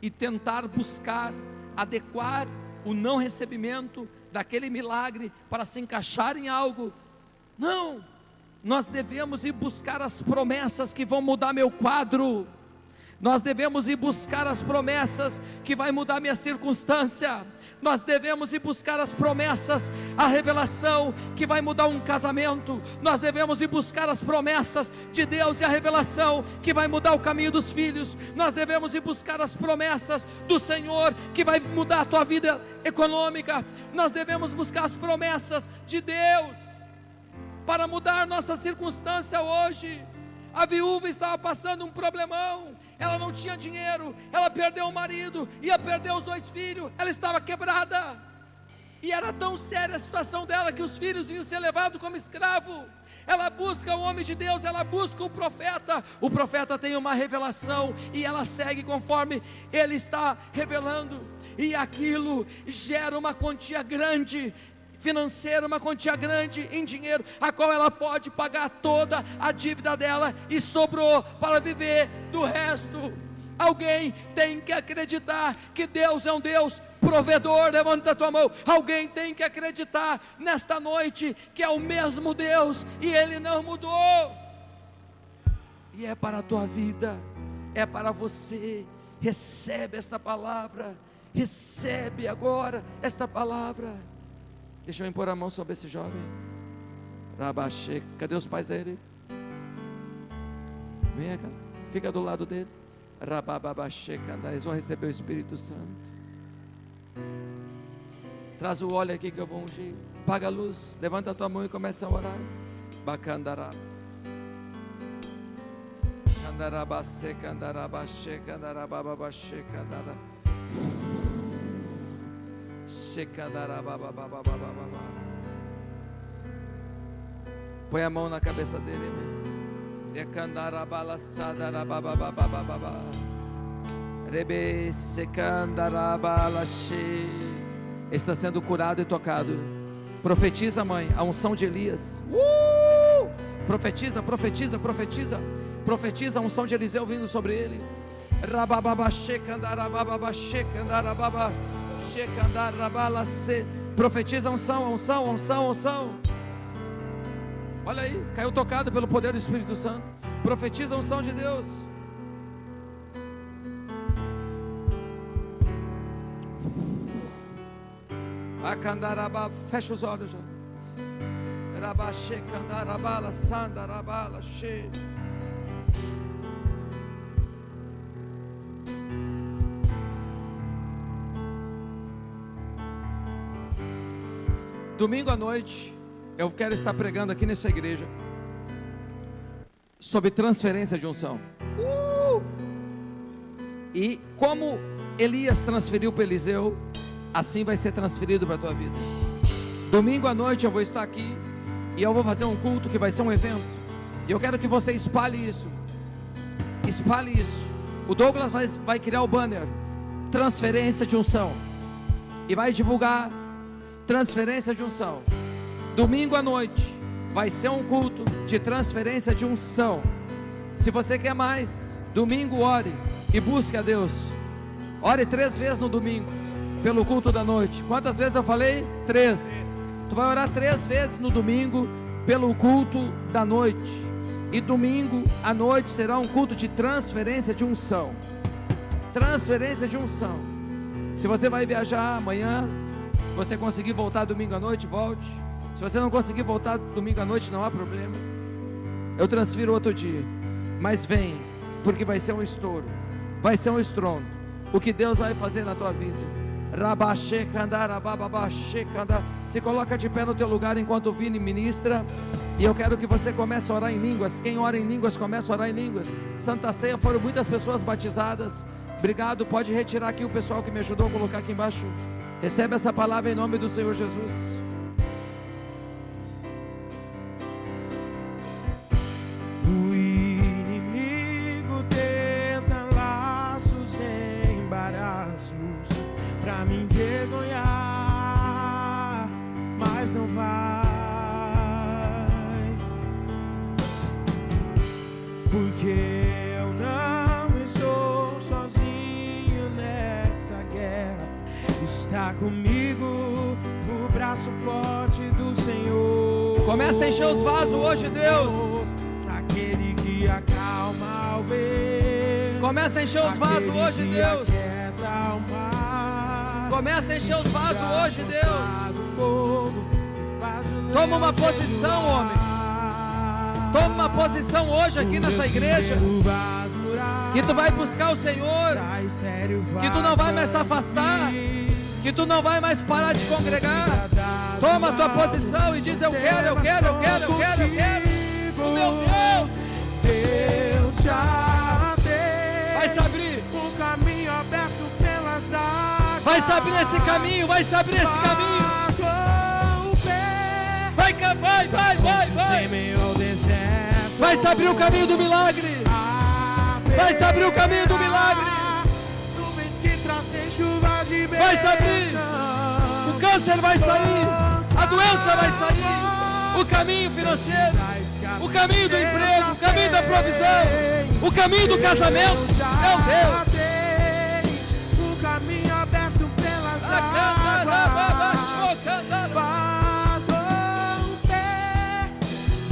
e tentar buscar, adequar o não recebimento daquele milagre para se encaixar em algo. Não, nós devemos ir buscar as promessas que vão mudar meu quadro. Nós devemos ir buscar as promessas que vai mudar minha circunstância. Nós devemos ir buscar as promessas, a revelação que vai mudar um casamento. Nós devemos ir buscar as promessas de Deus e a revelação que vai mudar o caminho dos filhos. Nós devemos ir buscar as promessas do Senhor que vai mudar a tua vida econômica. Nós devemos buscar as promessas de Deus para mudar nossa circunstância hoje. A viúva estava passando um problemão. Ela não tinha dinheiro, ela perdeu o marido, ia perder os 2 filhos, ela estava quebrada, e era tão séria a situação dela, que os filhos iam ser levados como escravo. Ela busca o homem de Deus, ela busca o profeta tem uma revelação, e ela segue conforme ele está revelando. e aquilo gera uma quantia grande financeira, uma quantia grande em dinheiro, a qual ela pode pagar toda a dívida dela e sobrou para viver do resto. Alguém tem que acreditar que Deus é um Deus provedor. Levanta a tua mão. Alguém tem que acreditar nesta noite que é o mesmo Deus e Ele não mudou, e é para a tua vida, é para você. Recebe esta palavra, recebe agora esta palavra. Deixa eu impor a mão sobre esse jovem. Rabaxê, cadê os pais dele? Venha cá, fica do lado dele. Rababaxê, eles vão receber o Espírito Santo. Traz o óleo aqui que eu vou ungir. Apaga a luz, levanta a tua mão e começa a orar. Bacandará. Candarabacê, candarabaxê, candarababaxê, candará. Põe a mão na cabeça dele, está sendo curado e tocado. Profetiza, mãe, a unção de Elias. Profetiza, profetiza, profetiza. Profetiza a unção de Eliseu vindo sobre ele. Profetiza a unção, a unção, a unção, a unção. Olha aí, caiu tocado pelo poder do Espírito Santo. Profetiza a unção de Deus. Acandarabá, fecha os olhos já. Rabaxê, candarabala, sandarabala, che. Domingo à noite, eu quero estar pregando aqui nessa igreja sobre transferência de unção. E como Elias transferiu para Eliseu, assim vai ser transferido para a tua vida. Domingo à noite eu vou estar aqui e eu vou fazer um culto que vai ser um evento. E eu quero que você espalhe isso. Espalhe isso. O Douglas vai criar o banner transferência de unção e vai divulgar transferência de unção. Domingo à noite vai ser um culto de transferência de unção. Se você quer mais, domingo ore e busque a Deus. Ore 3 vezes no domingo pelo culto da noite. Quantas vezes eu falei? 3. Tu vai orar 3 vezes no domingo pelo culto da noite. E domingo à noite será um culto de transferência de unção. Transferência de unção. Se você vai viajar amanhã, você conseguir voltar domingo à noite, volte. Se você não conseguir voltar domingo à noite, não há problema. Eu transfiro outro dia. Mas vem, porque vai ser um estouro. Vai ser um estrondo. O que Deus vai fazer na tua vida. Se coloca de pé no teu lugar enquanto o Vini ministra. E eu quero que você comece a orar em línguas. Quem ora em línguas, começa a orar em línguas. Santa Ceia, foram muitas pessoas batizadas. Obrigado, pode retirar aqui o pessoal que me ajudou a colocar aqui embaixo. Recebe essa palavra em nome do Senhor Jesus. O inimigo tenta laços e embaraços pra me envergonhar, mas não vai, porque eu não estou sozinho nessa guerra. Está comigo o braço forte do Senhor. Começa a encher os vasos hoje, Deus. Aquele que acalma ao ver. Começa a encher os vasos hoje, Deus. Começa a encher os vasos hoje, Deus. Toma uma posição, homem. Toma uma posição hoje aqui nessa igreja. Que tu vai buscar o Senhor. Que tu não vai mais se afastar. Que tu não vai mais parar de congregar. Toma a tua posição e diz: eu quero, eu quero, eu quero, eu quero, eu quero. O meu Deus, Deus já tem. vai se abrir. O caminho aberto pelas águas. Vai se abrir esse caminho, vai se abrir esse caminho. Vai, vai, vai, vai, vai. Vai se abrir o caminho do milagre. Vai se abrir o caminho do milagre. Nuvens que trazem chuva de vai se abrir, o câncer vai sair, a doença vai sair, o caminho financeiro, o caminho do emprego, o caminho da provisão, o caminho do casamento. Meu Deus! O caminho aberto pelas águas faz romper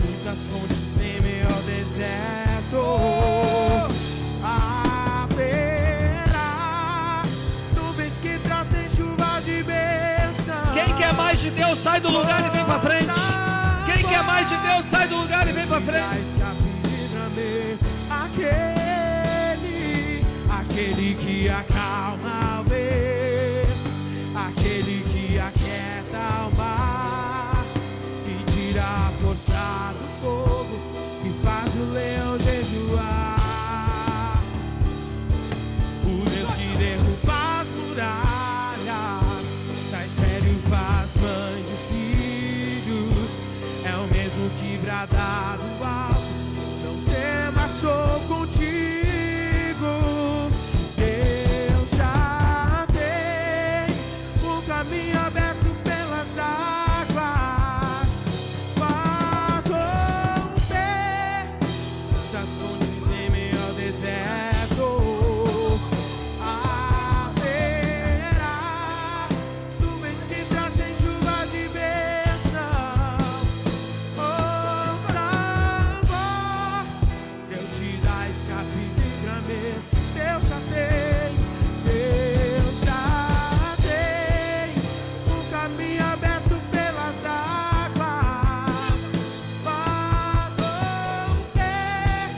muitas fontes em meio ao deserto. Haverá nuvens que trazem chuva de bênção. Quem quer mais de Deus, sai do lugar e vem para frente. Quem quer mais de Deus, sai do lugar e vem para frente. Aquele que acalma o ver, aquele que aquieta o mar, que tira a força do povo, que faz o leão jejuar. O Deus que derruba as muralhas, traz filho, faz mãe de filhos, é o mesmo que brada do alto, não temas, sou contigo. Caminho aberto pelas águas faz romper das fontes em meio ao deserto. Haverá nuvens que trazem chuva de bênção. Ouça a voz, Deus te dá escape e livramento. Deus já tem. Caminho aberto pelas águas faz romper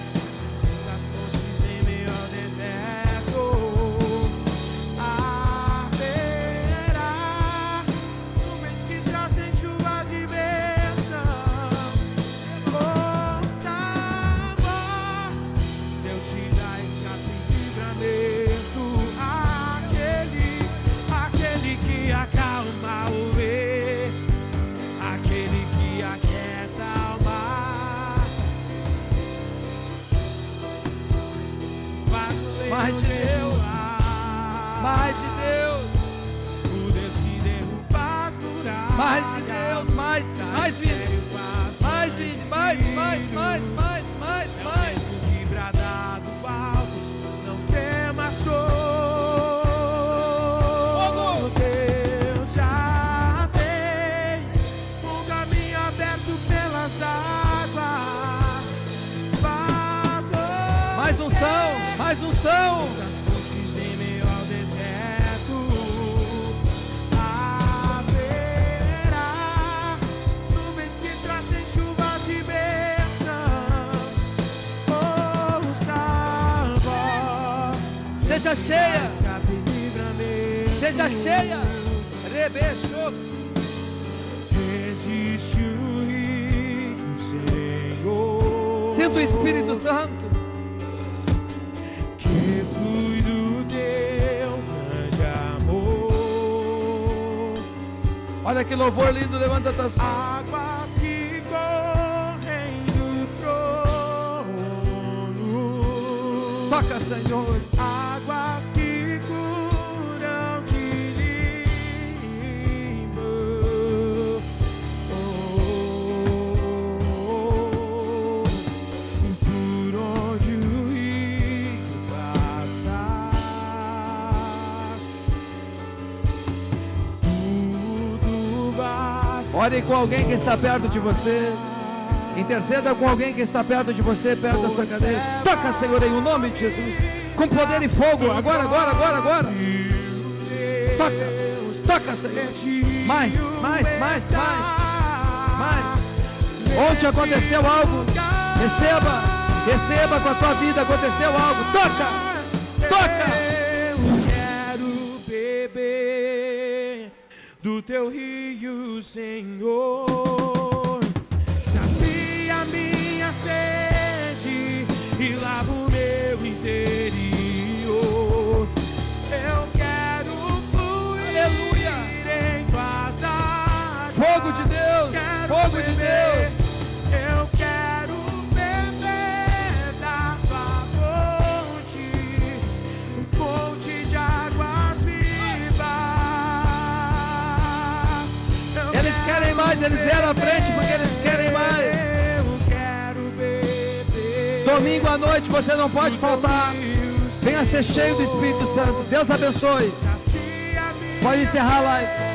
das fontes em meio ao deserto. Haverá nuvens que trazem chuva de bênção. Ouça a voz, Deus te dá escape e livramento. Aquele que acalma o ver, aquele que aquieta o mar, faz o leão Mais de Deus, jejuar. mais de Deus, O Deus que derruba as muralhas, mais de Deus, mais vida, mais vida, mais. que brada do alto, não temas, sou. Deus já tem um caminho aberto pelas águas faz romper Mais unção, das fontes em meio ao deserto. Haverá nuvens que trazem chuvas de bênção. Ouça a voz, seja cheia, escape e livramento. seja cheia. Rebechou. Existe o rio, Senhor, Sinta o Espírito Santo. que flui do teu grande amor. Olha que louvor lindo, levanta tuas mãos. Águas que correm do trono. Toca, Senhor. Águas que curam, que limpam. Por onde o rio passar, tudo vai. Ore com alguém que está perto de você. Interceda com alguém que está perto de você, perto da sua cadeira. Toca, Senhor, em o nome de Jesus. Com poder e fogo. Agora. Toca, Senhor. Mais. Ontem aconteceu algo. Receba com a tua vida. Aconteceu algo. Toca. Eu quero beber do teu rio, Senhor. Sacia minha sede e lava o meu interior. Eu quero fluir, Aleluia. em tuas águas. Fogo de Deus. Quero Fogo de beber. Deus. Eu quero beber da tua fonte de águas vivas. querem mais, eles vieram à frente porque eles querem mais. Eu quero beber. Domingo à noite você não pode faltar. Venha ser cheio do Espírito Santo. Deus abençoe. Pode encerrar a live.